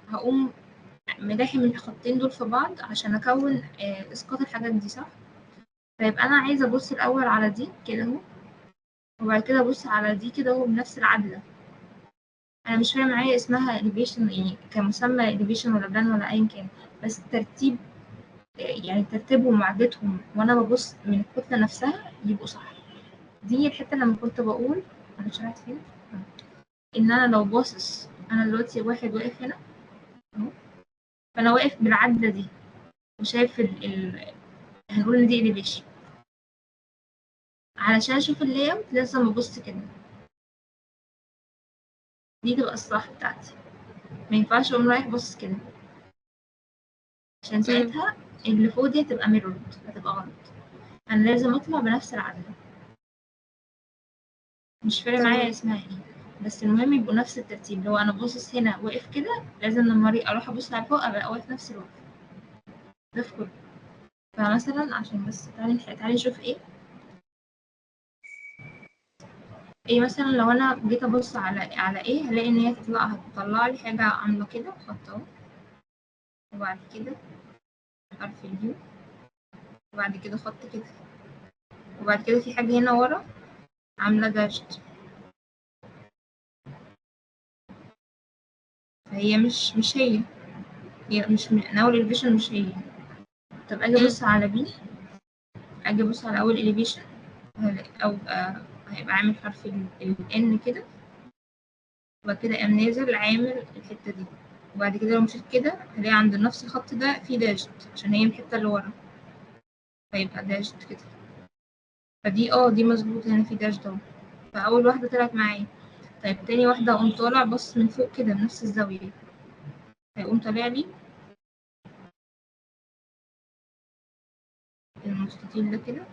هقوم ملاحم الخطين دول في بعض عشان أكون إسقاط الحاجات دي، صح؟ فيبقى أنا عايزة أبص الأول على دي كده أهو، وبعد كده أبص على دي كده أهو بنفس العدلة. أنا مش فاهم معايا اسمها elevation يعني كمسمى elevation ولا بلان ولا أيا كان، بس الترتيب يعني ترتيبهم وعدتهم وأنا ببص من الكتلة نفسها يبقوا صح. دي الحتة لما كنت بقول أنا شرحت فين إن أنا لو باصص أنا دلوقتي واحد واقف هنا أهو، فأنا واقف بالعدلة دي وشايف هنقول إن دي elevation. علشان أشوف اللاyout لازم أبص كده، دي تبقى الصح بتاعتي، ما ينفعش أقوم رايح باصص كده عشان ساعتها اللي فوق دي هتبقى ميرورد، هتبقى غلط. أنا لازم أطلع بنفس العدلة، مش فارق معايا تمام. اسمها ايه، بس المهم يبقوا نفس الترتيب. لو أنا باصص هنا واقف كده لازم لما أروح أبص على فوق أبقى واقف نفس الوقت ده في كله. فمثلا عشان بس تعالي نشوف ايه مثلا لو انا جيت ابص على ايه هلاقي ان هي هتطلع لي حاجه عامله كده خط اهو، وبعد كده حرف اليو، وبعد كده خط كده، وبعد كده في حاجه هنا ورا عامله داشت. فهي مش هي مش من اول الفيشن، مش هي. طب اجي ابص على بي، اجي ابص على اول اليفيشن او هيبقى عامل حرف ال N كده، وبعد كده قام نازل عامل الحتة دي، وبعد كده لو مشيت كده هلاقي عند نفس الخط ده في داشت عشان هي الحتة اللي ورا، فيبقى داشت كده. فدي دي مظبوط، هنا في داش ده، فأول واحدة طلعت معايا. طيب تاني واحدة أقوم طالع بص من فوق كده بنفس الزاوية، هيقوم طالع لي المستطيل ده كده،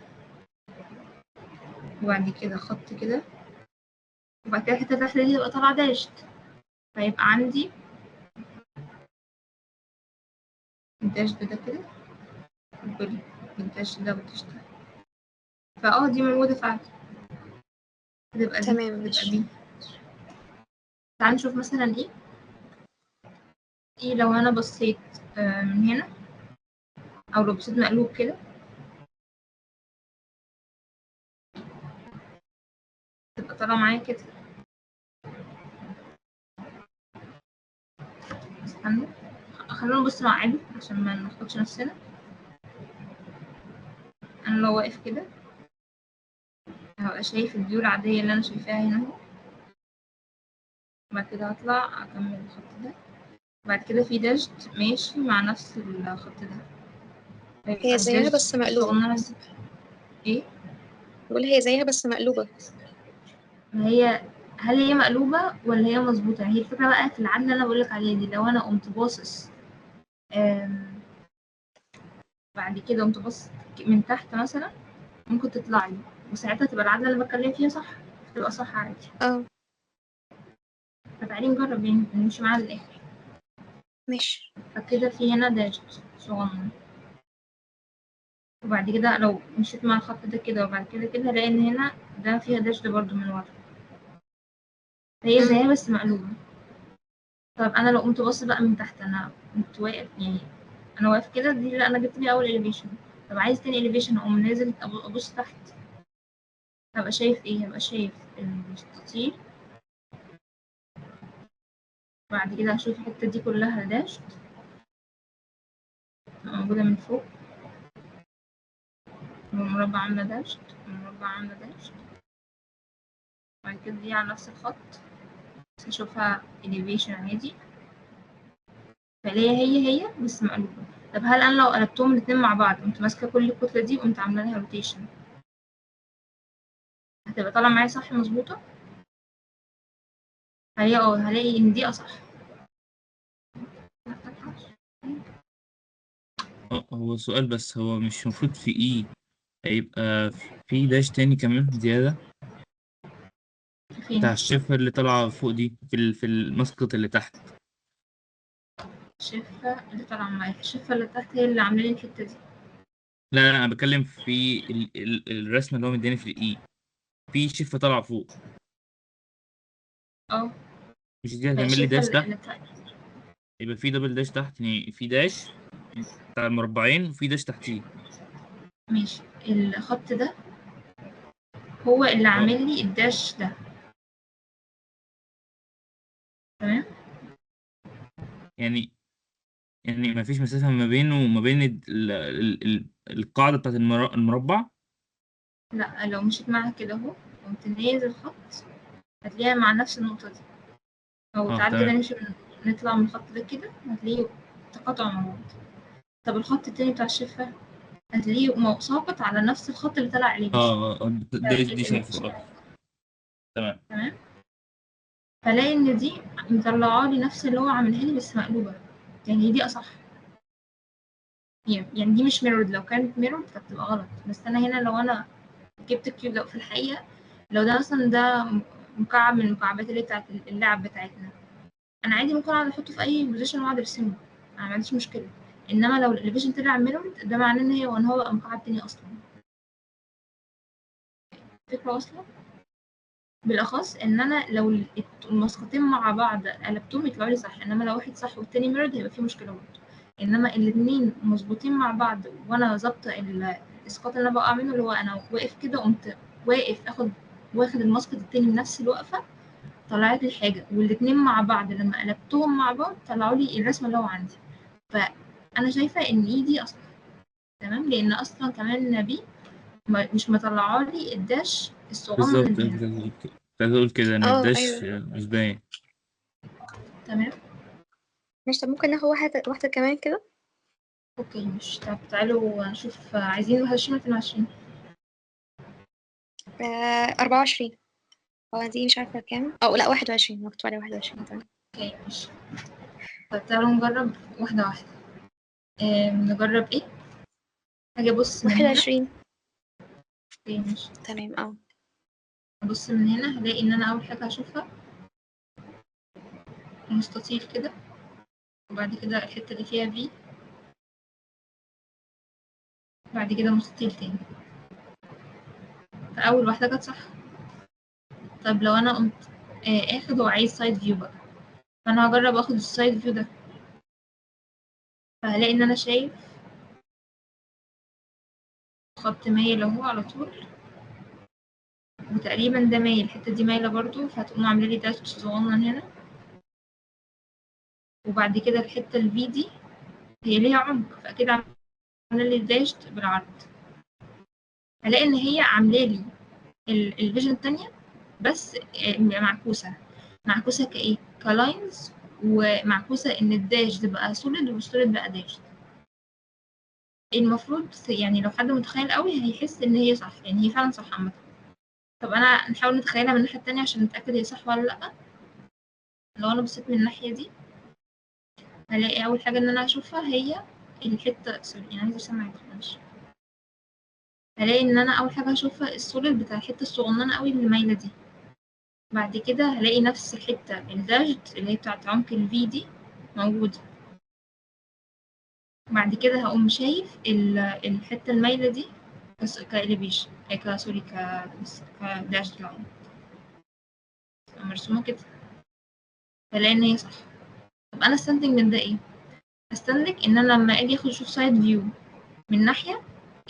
وبعد كده خط كده، وبعد كده الحتة التحت دي تبقى طالعة داشت، فيبقى عندي الداش ده كده والداش ده والداش ده. دي موجودة فعلا، تبقى دي تمام تبقى ماشي. دي. تعال نشوف مثلا ايه لو انا بصيت من هنا، او لو بصيت مقلوب كده تبقى طالعة معايا كده. استنى خلونا نبص مع عادي عشان ما نلخبطش نفسنا. انا لو واقف كده هبقى شايف الفيو العادية اللي انا شايفاها هنا اهو، بعد كده هطلع اكمل الخط ده، بعد كده في داشت ماشي مع نفس الخط ده، هي هيبقى زيها الداشت بس مقلوبة. الصغننة دي ايه. بقول هي زيها بس مقلوبة. ما هي هل هي مقلوبة ولا هي مظبوطة؟ هي الفكرة بقى في العدلة اللي انا بقولك عليها دي. لو انا قمت باصص بعد كده قمت باصص من تحت مثلا ممكن تطلع لي، وساعتها تبقى العدلة اللي بتكلم فيها صح، تبقى صح عادي. اه فتعالي نجرب يعني نمشي معاها للآخر. ماشي. فكده في هنا داش صغنن، وبعد كده لو مشيت مع الخط ده كده وبعد كده هلاقي ان هنا ده فيها داش ده برضو من ورا، فهي زيها بس مقلوبة. طب انا لو قمت بص بقى من تحت، انا كنت واقف يعني انا واقف كده، دي اللي انا جبت بيها اول elevation. طب عايز تاني elevation اقوم نازل ابص تحت، هبقى شايف ايه؟ هبقى شايف المستطيل، بعد كده هشوف الحتة دي كلها داش موجودة من فوق، والمربع عاملة داش والمربع عاملة داش، بعد كده دي على نفس الخط بس هشوفها elevation عادي، فهي هي بس مقلوبة. طب هل أنا لو قلبتهم الاتنين مع بعض قمت ماسكة كل الكتلة دي وقمت عاملة لها روتيشن هتبقى طالعة معايا صح مظبوطة؟ فهي هلاقي إن دي أصح. هو سؤال بس، هو مش المفروض في هيبقى في داش تاني كمان زيادة فين؟ بتاع الشفة اللي طالعة فوق دي في المسقط اللي تحت؟ الشفة اللي طالعة معايا، الشفة اللي تحت هي اللي عاملة لي الحتة دي. لا انا بتكلم في الرسمه اللي هو مداني في الاي، في شفه طالعه فوق، اه، مش دي ما هي هتعمل لي الشفة داش تحت؟ اللي تحت. يبقى في دبل داش تحت، يعني في داش بتاع المربعين وفي داش تحتيه. ماشي، الخط ده هو اللي اه عامل لي الداش ده، تمام. يعني ما فيش مسافه ما بينه وما بين القاعده بتاعت المربع. لا، لو مشيت معاها كده اهو قمت نازل الخط هتلاقيها مع نفس النقطة دي، أو اه تعالى كده تمام. نمشي نطلع من الخط ده كده هتلاقيه تقاطع مع بعض. طب الخط التاني بتاع الشفة هتلاقيه ساقط على نفس الخط اللي طلع elevation. دي شايفه تمام. تمام، فلاقي ان دي مطلعه لي نفس اللي هو عاملها لي بس مقلوبة، يعني دي اصح. يعني دي مش ميرورد، لو كانت ميرورد فبتبقى غلط، بس انا هنا لو انا جبت الكيوب ده في الحقيقة، لو ده مثلا ده مكعب من المكعبات اللي بتاعت اللعب بتاعتنا، انا عادي ممكن اقعد احطه في اي بوزيشن واقعد ارسمه، انا ما عنديش مشكلة. انما لو الاليفيشن طلع ميرورد ده معناه ان هو بقى مكعب تاني اصلا. فكرة واصلة؟ بالاخص ان انا لو المسقطين مع بعض قلبتهم يطلعوا لي صح، انما لو واحد صح والتاني ميرورد هيبقى فيه مشكله برضه. انما الاتنين مظبوطين مع بعض وانا ظابطه الاسقاط اللي انا بقع منه، اللي هو انا واقف كده قمت واقف واخد المسقط التاني بنفس الوقفه، طلعت لي حاجه، والاتنين مع بعض لما قلبتهم مع بعض طلعوا لي الرسمه اللي هو عندي. فانا شايفه ان ايدي اصلا تمام، لان اصلا كمان بي مش مطلعه لي الداش الصغنن بالظبط، اللي كنت هنا. عايز اقول كده ان اه الداش ايوه مش باين. تمام، ماشي. طب ممكن ناخد واحدة كمان كده. اوكي، مش طب تعالوا نشوف عايزين 21 ولا 22. 24. اه دي مش عارفة كام، أو لأ 21، مكتوب عليها 21 تمام. اوكي ماشي، طب تعالوا نجرب واحدة واحدة. نجرب ايه؟ هاجي ابص من هنا. 21 اوكي ماشي، تمام اه. ابص من هنا هلاقي ان انا اول حاجة هشوفها مستطيل كده، وبعد كده الحتة اللي فيها في، بعد كده مستطيل تاني، فاول واحدة كانت صح. طب لو انا قمت اخد وعايز سايد فيو بقى، فانا هجرب اخد السايد فيو ده، فهلاقي ان انا شايف خط مايل اهو على طول، وتقريبا ده مايل، الحتة دي مايلة برضو، فهتقوم عاملة لي داش صغنن هنا، وبعد كده الحتة الفي دي هي ليها عمق، فأكيد عاملة لي داش بالعرض. هلاقي إن هي عاملة لي الفيجن التانية بس معكوسة كإيه؟ كلاينز، ومعكوسة إن الداش ده بقى سوليد والسوليد بقى داش. المفروض يعني لو حد متخيل قوي هيحس إن هي صح، يعني هي فعلا صح عامة. طب أنا نحاول نتخيلها من الناحية التانية عشان نتأكد هي صح ولا لأ. لو أنا بصيت من الناحية دي هلاقي أول حاجة إن أنا هشوفها هي الحتة، سوري يعني عايزة أسمع معلش. هلاقي إن أنا أول حاجة هشوفها السوليد بتاع الحتة الصغننة قوي اللي مايلة دي، بعد كده هلاقي نفس الحتة الداشد اللي هي بتاعت عمق الفي دي موجودة، بعد كده هقوم شايف الحتة المايلة دي كإليفيشن سوري كداشد لاين مرسومة كده، هلاقي إن هي صح. طب أنا استنتج من ده إيه؟ استنتج إن أنا لما أجي أشوف سايد فيو من ناحية،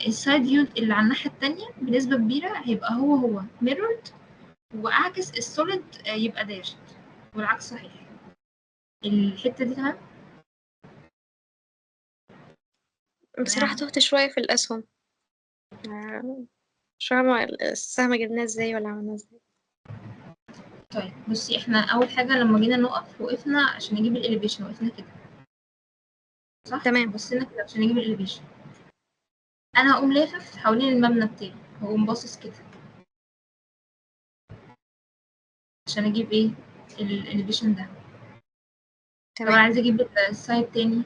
السايد فيو اللي على الناحية التانية بنسبة كبيرة هيبقى هو ميرورد، وأعكس السوليد يبقى داشد، والعكس صحيح. الحتة دي تمام؟ بصراحة تمام. تهت شوية في الأسهم، مش فاهمة السهم جبناه ازاي ولا عملناه ازاي. طيب بصي، احنا أول حاجة لما جينا نقف وقفنا عشان نجيب الإليفيشن، وقفنا كده صح؟ تمام بصينا كده عشان نجيب الإليفيشن. أنا هقوم لافف حوالين المبنى بتاعي، هقوم باصص كده عشان أجيب إيه؟ الإليفيشن ده. طب أنا تمام. عايزة أجيب السايد تاني،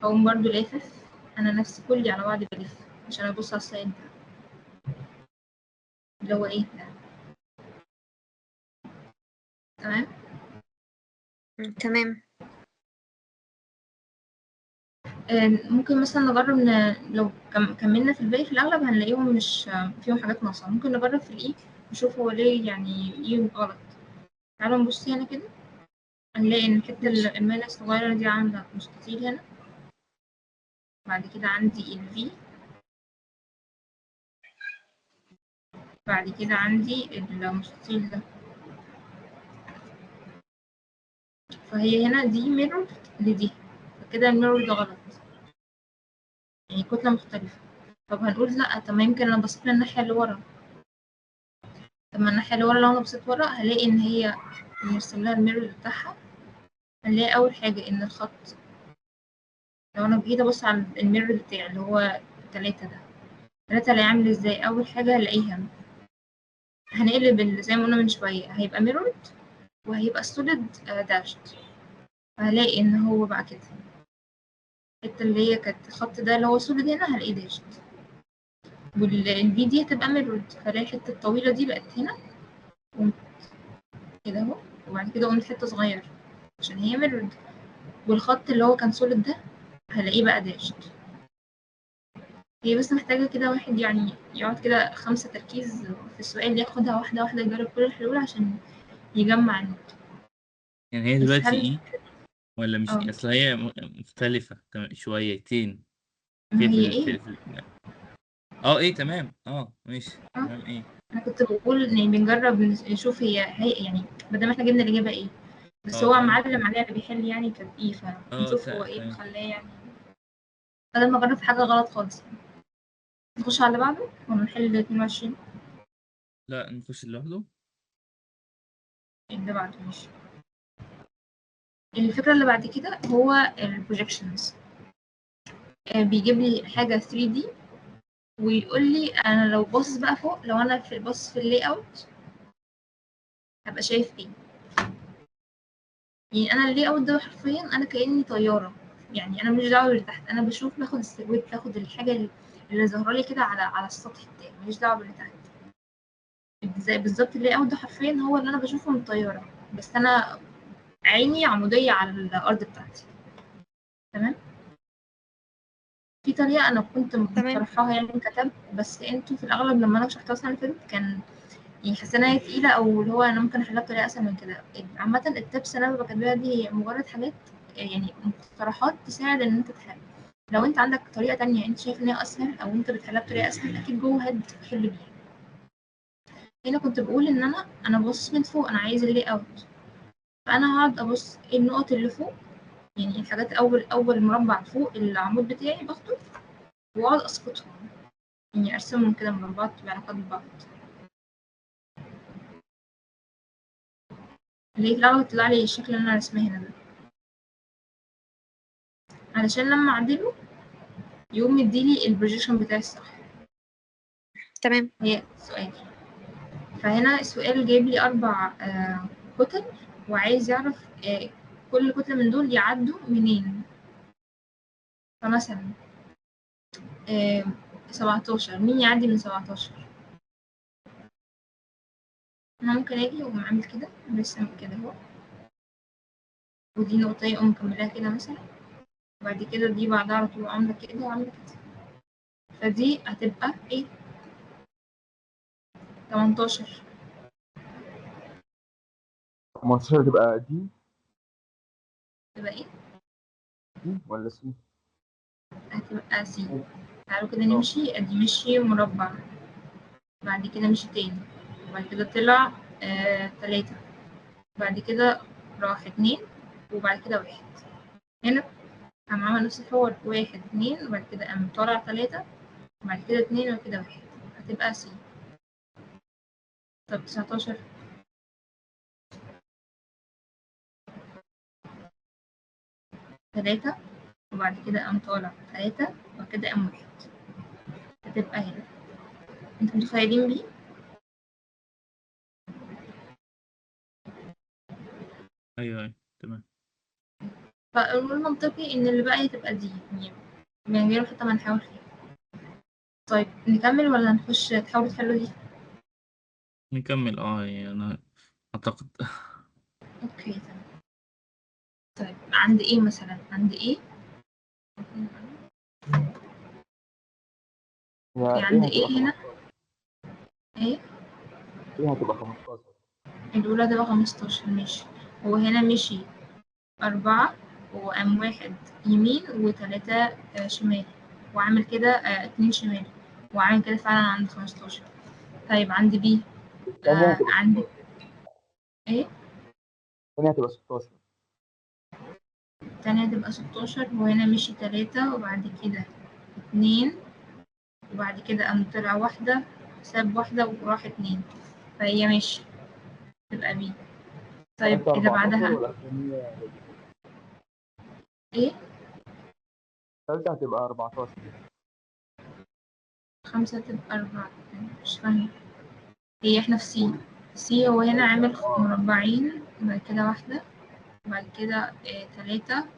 هقوم برضو لافف، أنا نفسي كلي على بعضي بلف عشان أبص على السايد ده اللي هو إيه ده. تمام. تمام ممكن مثلا نجرب لو كملنا في الباقي في الأغلب هنلاقيهم مش فيهم حاجات ناقصة. ممكن نجرب في الإي نشوف هو ليه يعني إيه غلط. تعالوا نبص هنا كده، هنلاقي إن الحتة ماشي. المايلة الصغيرة دي عاملة مستطيل هنا. بعد كده عندي الفي، بعد كده عندي المستطيل ده. فهي هنا دي ميرور لدي، فكده الميرور ده غلط، يعني كتلة مختلفة. طب هنقول لأ، طب ما يمكن أنا بصيت من الناحية اللي ورا. طب ما الناحية اللي ورا لو أنا بصيت ورا هلاقي إن هي نرسم لها الميرور بتاعها. هنلاقي أول حاجة إن الخط، لو أنا جيت أبص على الميرور بتاعي اللي هو 3 ده، 3 اللي عامل إزاي؟ أول حاجة هلاقيها هنقلب زي ما قلنا من شوية، هيبقى ميرورد وهيبقى سوليد داشت. فهلاقي إن هو بقى كده الحتة اللي هي كانت الخط ده اللي هو سوليد هنا هلاقيه داشت، والبي دي هتبقى ميرورد. فلاقي الحتة الطويلة دي بقت هنا، قمت كده اهو، وبعد كده قمت حتة صغيرة عشان هي ميرورد. والخط اللي هو كان سوليد ده هلاقيه بقى داشت. هي بس محتاجة كده واحد يعني يقعد كده 5 تركيز في السؤال، ياخدها واحدة واحدة، يجرب كل الحلول عشان يجمع يعني هي بس دلوقتي هل إيه ولا مش اه إيه؟ أصل هي مختلفة شويتين ما في هي ايه؟ إيه تمام ماشي اه تمام إيه. انا كنت بقول ان بنجرب نشوف هي يعني بدل ما احنا جبنا الإجابة ايه، بس هو تمام معلم عليها اللي بيحل يعني كانت ايه، فنشوف هو ايه اللي تمام. خلاه يعني بدل ما اجرب في حاجة غلط خالص. نخش على اللي بعده ونحل 22. لا نخش لوحده. اللي بعده ماشي. الفكرة اللي بعد كده هو البروجيكشنز. بيجيب لي حاجة 3D ويقول لي انا لو باصص بقى فوق، لو انا في باصص في اللاي اوت هبقى شايف ايه. يعني انا اللاي اوت ده حرفيا انا كأني طيارة، يعني انا مش دعوة باللي تحت، انا بشوف باخد السيجويت، باخد الحاجة اللي ظاهرة لي كده على السطح بتاعي، ماليش دعوة باللي تحت. زي بالظبط اللاي اوت ده حرفيا هو اللي انا بشوفه من الطيارة، بس انا عيني عمودية على الارض بتاعتي. تمام. في طريقة أنا كنت تمام. مقترحاها يعني كتب، بس انتوا في الأغلب لما أنا شرحتها السنة اللي فاتت كان يعني حاسة إن هي تقيلة، أو اللي هو أنا ممكن أحلها بطريقة أسهل من كده. عامة التبس اللي أنا بكتبها دي هي مجرد حاجات يعني مقترحات تساعد إن أنت تحل. لو أنت عندك طريقة تانية أنت شايف إن هي أسهل أو أنت بتحلها بطريقة أسهل، أكيد جو هاد حل بيها. هنا كنت بقول إن أنا ببص من فوق، أنا عايز اللي أوت، فأنا هقعد أبص إيه النقط اللي فوق، يعني الحاجات أول مربع فوق العمود بتاعي باخده وأقعد أسقطهم، يعني أرسمهم كده مربعات بعلاقات ببعض، اللي هي في الأول تطلع لي الشكل اللي أنا رسمه هنا ده، علشان لما أعدله يقوم يديلي البروجيكشن بتاعي الصح. تمام. هي سؤال، فهنا السؤال جايب لي 4 كتل وعايز يعرف كل كتلة من دول يعدوا منين. فمثلا 17 مين يعدي من 17؟ أنا ممكن أجي وأقوم عامل كده برسم كده أهو، ودي نقطة أقوم مكملاها كده مثلا، وبعد كده دي بعدها على طول عاملة كده وعاملة كده، فدي هتبقى ايه؟ 18. 18 تبقى دي تبقى ايه؟ ولا سي؟ هتبقى سي. تعالوا كده اه نمشي، ادي مشي مربع، بعد كده مشي تاني، وبعد كده طلع 3، بعد كده راح 2، وبعد كده 1. هنا قام عمل نفس الحوار، 1 2، وبعد كده قام طالع 3، وبعد كده 2، وبعد كده 1، هتبقى سي. طب 19 3، وبعد كده قام طالع 3، وبعد كده قام 1، هتبقى هنا. انتوا متخيلين بيه؟ أيوه تمام. فالمنطقي ان اللي بقى تبقى دي، يعني من غير حتى ما نحاول فيها. طيب نكمل ولا نخش تحاولوا تحلوا دي؟ نكمل يعني أنا أعتقد. اوكي تمام. طيب عند ايه مثلا؟ عند ايه هي في عند ايه ايه هتبقى هنا 15؟ ايه ايه هتبقى 15؟ الأولى تبقى 15 ماشي. هو هنا مشي 4 وقام 1 يمين و3 شمال، وعامل كده 2 شمال، وعامل كده فعلا عند 15. طيب عند بي الثانية هتبقى عندي 16. ايه الثانية هتبقى 16. التانية تبقى 16. وهنا مشي 3 وبعد كده 2 وبعد كده قام طلع 1 ساب 1 وراح 2، فهي ماشي تبقى بي. طيب الثالثة اللي 14 بعدها والأخرانية ايه الثالثة هتبقى 14. 5 تبقى 4. مش فاهمة. هي احنا في سي. سي هو هنا عامل مربعين وبعد كده 1 وبعد كده 3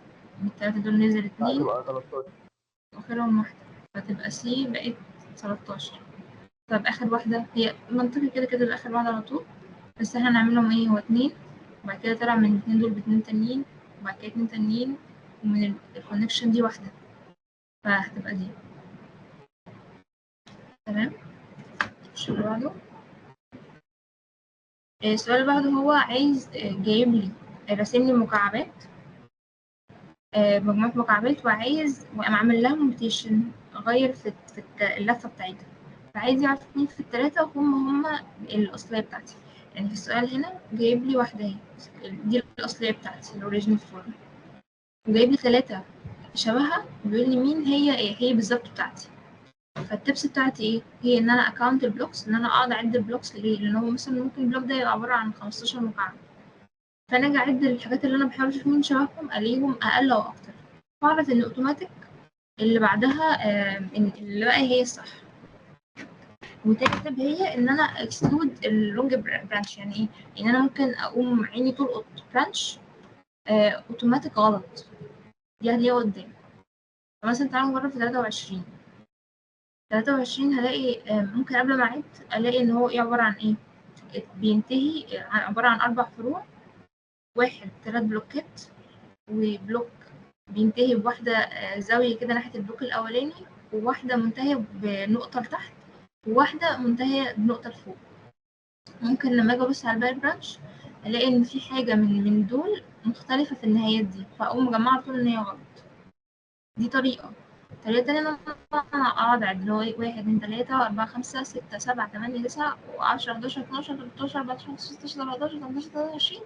من ال3 دول نزل لا 2 هتبقى 13. واخرهم 1، فتبقى سي بقت 13. طب آخر واحدة هي منطقي كده كده آخر واحدة على طول، بس احنا هنعملهم ايه؟ هو 2 وبعد كده طلع من ال2 دول ب2 تانيين وبعد كده 2 تانيين ومن الكونكشن دي 1، فهتبقى دي. تمام. السؤال اللي بعده السؤال اللي بعده هو عايز جايب لي راسم لي مكعبات مجموعة مكعبات وقام عامل لها موتيشن، غير في اللفة بتاعتها، فعايز يعرف مين في التلاتة هما الأصلية بتاعتي. يعني في السؤال هنا جايب لي واحدة اهي، دي الأصلية بتاعتي الأوريجينال فورم، وجايب لي 3 شبهها وبيقول لي مين هي بالظبط بتاعتي. فالتبس بتاعتي ايه؟ هي ان انا اكاونت البلوكس، ان انا اقعد اعد البلوكس. ليه؟ لان هو مثلا ممكن البلوك ده يبقى عبارة عن 15 مكعب، فانا اجي اعد الحاجات اللي انا بحاول اشوف مين شبههم الاقيهم اقل او اكتر، فاعرف ان اوتوماتيك اللي بعدها اللي بقى هي الصح. وتاني تب هي ان انا اكسكلود اللونج برانش. يعني ايه؟ ان انا ممكن اقوم عيني تلقط برانش اوتوماتيك غلط، دي هتلاقيها قدام. فمثلا تعالوا نجرب في 23. 23 هلاقي ممكن قبل ما اعد الاقي ان هو ايه عبارة عن ايه، بينتهي عبارة عن 4 فروع، 1 3 بلوكات، وبلوك بينتهي بواحدة زاوية كده ناحية البلوك الأولاني، وواحدة منتهية بنقطة لتحت، وواحدة منتهية بنقطة لفوق. ممكن لما أجي أبص على باقي البرانش ألاقي إن في حاجة من دول مختلفة في النهايات دي، فأقوم مجمعة على طول إن هي غلط. دي طريقة تانية إن أنا أقعد أعد اللي هو 1 2 3 4 5 6 7 8 9 10 11 12 13 14 15 16 17 18 23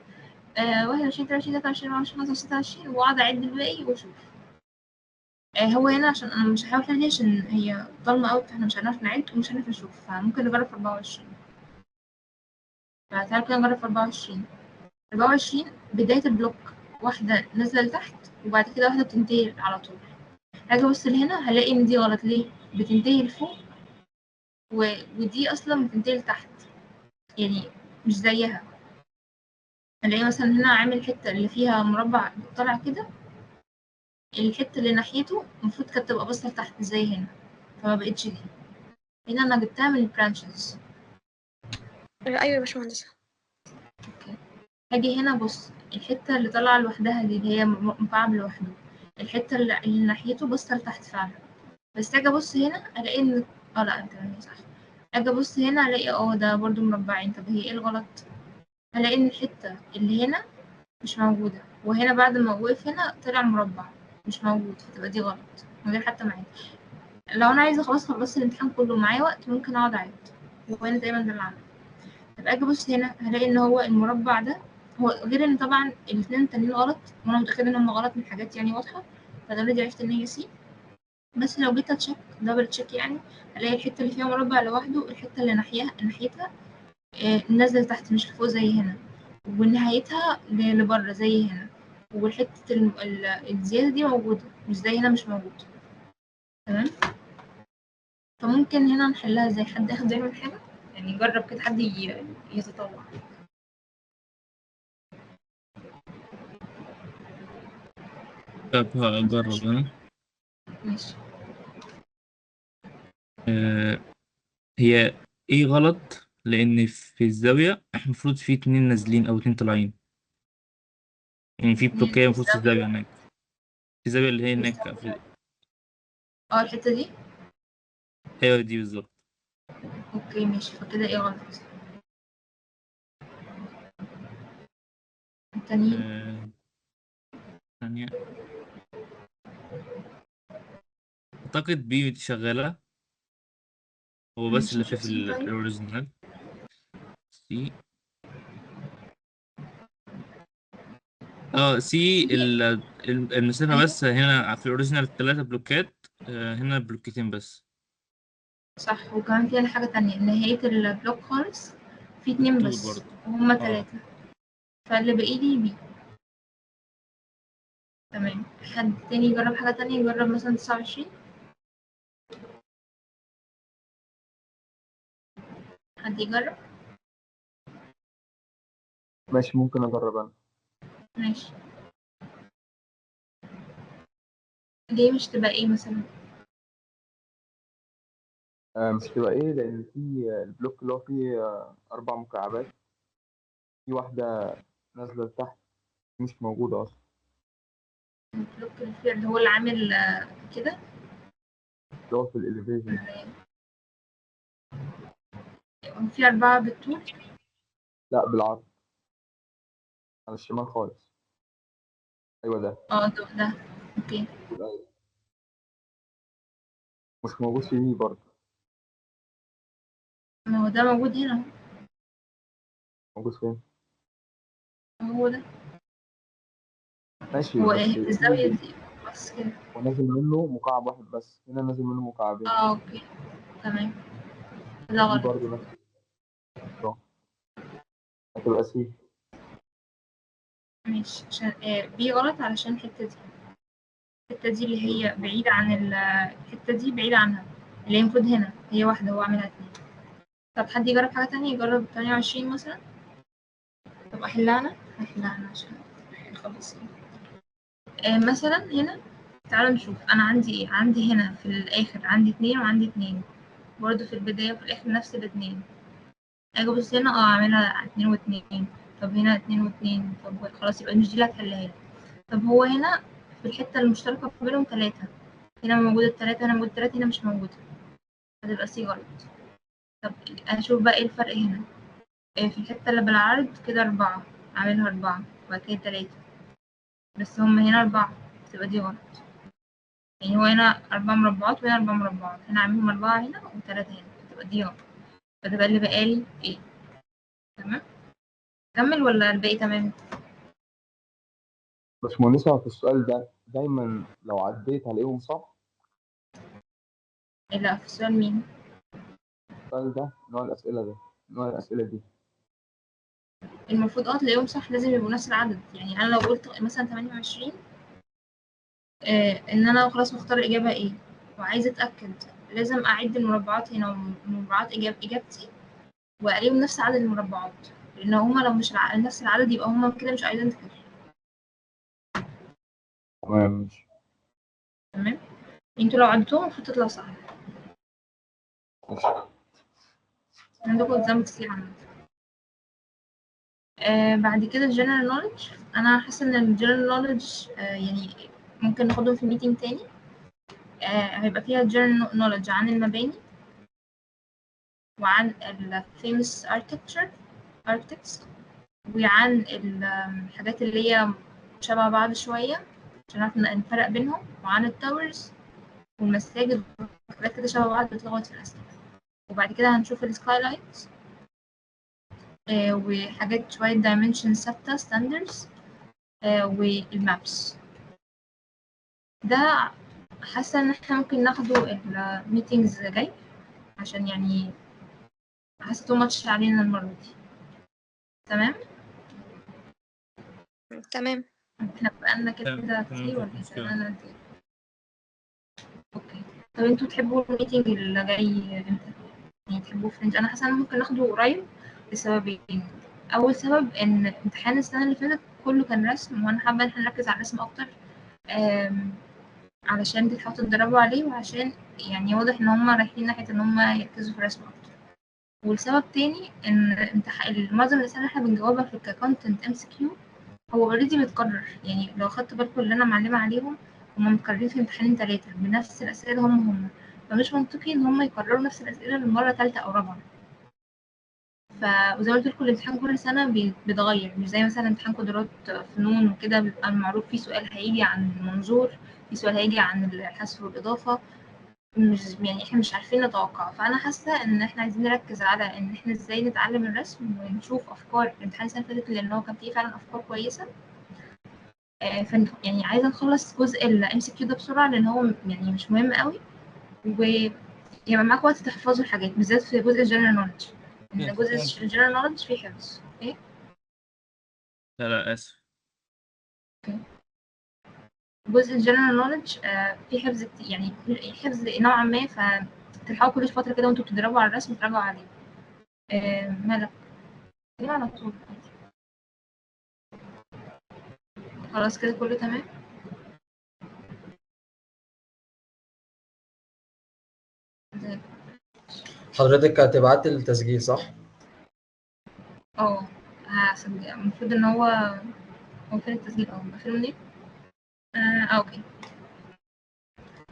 21 23 23 24 25 26 وأقعد أعد الباقي وأشوف. هو هنا عشان أنا مش هحاول أحل عشان هي ضلمة أوي، فاحنا مش هنعرف نعد ومش هنعرف نشوف، فممكن نجرب في 24. فتعالوا كده نجرب في 24. 24 بداية البلوك واحدة نازلة لتحت وبعد كده واحدة بتنتهي على طول. هاجي أبص لهنا هلاقي إن دي غلط. ليه؟ بتنتهي لفوق ودي أصلا بتنتهي لتحت، يعني مش زيها. هلاقي مثلا هنا عامل حتة اللي فيها مربع طالع كده، الحتة اللي ناحيته المفروض كانت تبقى باصة لتحت زي هنا، فما بقتش دي. هنا أنا جبتها من البرانشز. أيوة يا باشمهندسة. هاجي هنا بص الحتة اللي طالعة لوحدها دي اللي هي مكعب لوحده، الحتة اللي ناحيته باصة لتحت فعلا. بس اجي ابص هنا الاقي ان لا انت صح. اجي ابص هنا الاقي ده برضو مربعين. طب هي ايه الغلط؟ الاقي ان الحتة اللي هنا مش موجودة، وهنا بعد ما وقف هنا طلع مربع مش موجود، فتبقى دي غلط من غير حتى معايا. لو انا عايزة خلاص خلصت الامتحان كله معايا وقت ممكن اقعد اعد، هو هنا دايما ده اللي عامله. طب اجي ابص هنا هلاقي ان هو المربع ده هو غير ان طبعا الاثنين التانيين غلط، وانا متأكدة ان هم غلط من حاجات يعني واضحة، فده اللي عرفت ان هي سي. بس لو جيت اتشيك دبل تشيك يعني الاقي الحتة اللي فيها مربع لوحده الحتة اللي ناحيتها نازلة تحت مش لفوق زي هنا، ونهايتها لبره زي هنا، والحتة الزيادة دي موجودة مش زي هنا مش موجودة. تمام. فممكن هنا نحلها زي حد ياخد يعمل حاجة، يعني جرب كده حد يتطوع. طب هجرب أنا. ماشي. هي إيه غلط؟ لأن في الزاوية المفروض في 2 نازلين أو 2 طالعين، يعني في اتنين بلوكية في المفروض في الزاوية الزاوية هناك، في الزاوية اللي هي في هناك الزاوية الحتة دي. ايوه دي بالظبط. اوكي ماشي، فكده ايه غلط؟ التانيين. ثانية، اعتقد بي شغالة، هو بس ماشي اللي فيه نشوف في سي طيب. الاوريجينال. سي. سي سي. المسافة ايوه بس هنا في الاوريجينال 3 بلوكات، هنا بلوكتين بس. صح، وكمان في حاجة تانية، نهاية البلوك خالص في 2 طول بس برضه. وهما اه 3، فاللي باقي لي بي. تمام. حد تاني يجرب حاجة تانية، يجرب مثلا 29. حد يجرب. ماشي ممكن اجرب انا. ماشي. ليه مش تبقى ايه مثلا؟ مش تبقى ايه، لان في البلوك اللي هو فيه 4 مكعبات، في واحده نازله لتحت مش موجوده اصلا. البلوك اللي هو اللي عامل كده. اللي هو في الاليفيشن. في 4 بالطول. لا بالعرض، على الشمال خالص. ايوه ده. ده اوكي. أيوة. مش موجود في دي برضه. ما هو ده موجود هنا موجود فين؟ هو ده. ماشي هو بس ايه في الزاوية في دي؟ بس كده. ونازل منه مكعب واحد بس، هنا نازل منه مكعبين. اوكي تمام. ده دي غلط. برضه نفس النظام. هتبقى سي. ماشي عشان بي غلط علشان الحتة دي اللي هي بعيدة عن الحتة دي، بعيدة عنها، اللي هي المفروض هنا هي واحدة هو عاملها 2. طب حد يجرب حاجة تانية، يجرب 28 مثلا. طب أحلها أنا. هحلها أنا عشان نخلص. مثلا هنا، تعالوا نشوف أنا عندي إيه. عندي هنا في الآخر عندي 2 وعندي 2، برضه في البداية وفي الآخر نفس ال2. أجي أبص هنا أعملها 2 و2. طب هنا 2 و2. طب خلاص يبقى مش دي اللي هتحلها لي. طب هو هنا في الحتة المشتركة بينهم 3، هنا موجودة ال3، هنا موجودة ال3، هنا مش موجودة، هتبقى سي غلط. طب أشوف بقى إيه الفرق هنا. في الحتة اللي بالعرض كده 4، عاملها 4 وبعد كده 3، بس هما هنا 4، تبقى دي غلط. يعني هو هنا 4 مربعات وهنا 4 مربعات، هنا عاملهم 4 هنا و3 هنا، تبقى دي غلط. فتبقى اللي بقالي إيه. تمام. كمل ولا الباقي تمام؟ بس مهندسة في السؤال ده دايما لو عديت هلاقيهم صح. إيه لا، في السؤال مين؟ السؤال ده نوع الأسئلة ده، نوع الأسئلة دي. المفروض تلاقيهم صح، لازم يبقوا نفس العدد. يعني أنا لو قلت مثلا 28، إن أنا خلاص مختار الإجابة إيه وعايزة أتأكد، لازم أعد المربعات هنا ومربعات إجابتي وألاقيهم نفس عدد المربعات، لأن هما لو مش نفس العدد يبقى هما كده مش identical. تمام ماشي. تمام. انتوا لو عدتوهم المفروض تطلع صح. ماشي. عندكم إلزام كتير عامة. بعد كده الجنرال نوليدج. أنا حاسة إن الجنرال نوليدج يعني ممكن ناخدهم في ميتنج تاني. هيبقى فيها جنرال نوليدج عن المباني وعن ال famous architects وعن الحاجات اللي هي شبه بعض شوية عشان نعرف نفرق بينهم، وعن التاورز والمساجد وحاجات كده شبه بعض بتلخبط في الأسئلة. وبعد كده هنشوف السكايلايتس وحاجات شوية dimension ثابتة standards والمابس. ده حاسة إن احنا ممكن ناخده الميتينجز جاي، عشان يعني حاسة too much علينا المرة دي. تمام. تمام. احنا بقالنا كده تمام كتير ولا مفيش ايه؟ مشكلة. بقالنا قد ايه؟ اوكي. طب انتوا تحبوا الميتنج اللي جاي امتى؟ يعني تحبوه في انا حاسة ان ممكن ناخده قريب لسببين. اول سبب ان امتحان السنة اللي فاتت كله كان رسم، وانا حابة ان احنا نركز على الرسم اكتر، علشان تحاولوا تتدربوا عليه، وعشان يعني واضح ان هما رايحين ناحية ان هما يركزوا في الرسم اكتر. والسبب تاني ان معظم الاسئلة اللي احنا بنجاوبها في ككونتنت MCQ هو اوريدي متكرر. يعني لو خدت بالكم اللي انا معلمة عليهم هما متكررين في امتحانين 3 بنفس الأسئلة هم فمش منطقي إن هم يكرروا نفس الأسئلة للمرة 3 أو 4. وزي ما قلت لكم الامتحان كل سنة بيتغير، مش زي مثلا امتحان قدرات فنون وكده بيبقى معروف فيه سؤال هيجي عن المنظور، في سؤال هيجي عن الحذف والإضافة، مش يعني احنا مش عارفين نتوقع. فأنا حاسة إن احنا عايزين نركز على إن احنا ازاي نتعلم الرسم ونشوف أفكار الامتحان السنة اللي فاتت لأن هو كان فيه فعلا أفكار كويسة. يعني عايزة نخلص جزء ال MCQ ده بسرعة لأن هو يعني مش مهم قوي، ويبقى معاك وقت تحفظوا الحاجات بالذات في جزء الجنرال نولج، إن جزء الجنرال نولج فيه حفظ. ايه؟ لا لا آسف. جزء الجنرال نولج فيه حفظ كتير، يعني حفظ نوعا ما، فتلحقوا كل فترة كده وانتوا بتدربوا على الرسم تراجعوا عليه. مالك؟ كده على طول. خلاص كده كله تمام. زي حضرتك هتبعتي التسجيل صح؟ هسجل. المفروض ان هو فين التسجيل؟ فين منين؟ اوكي.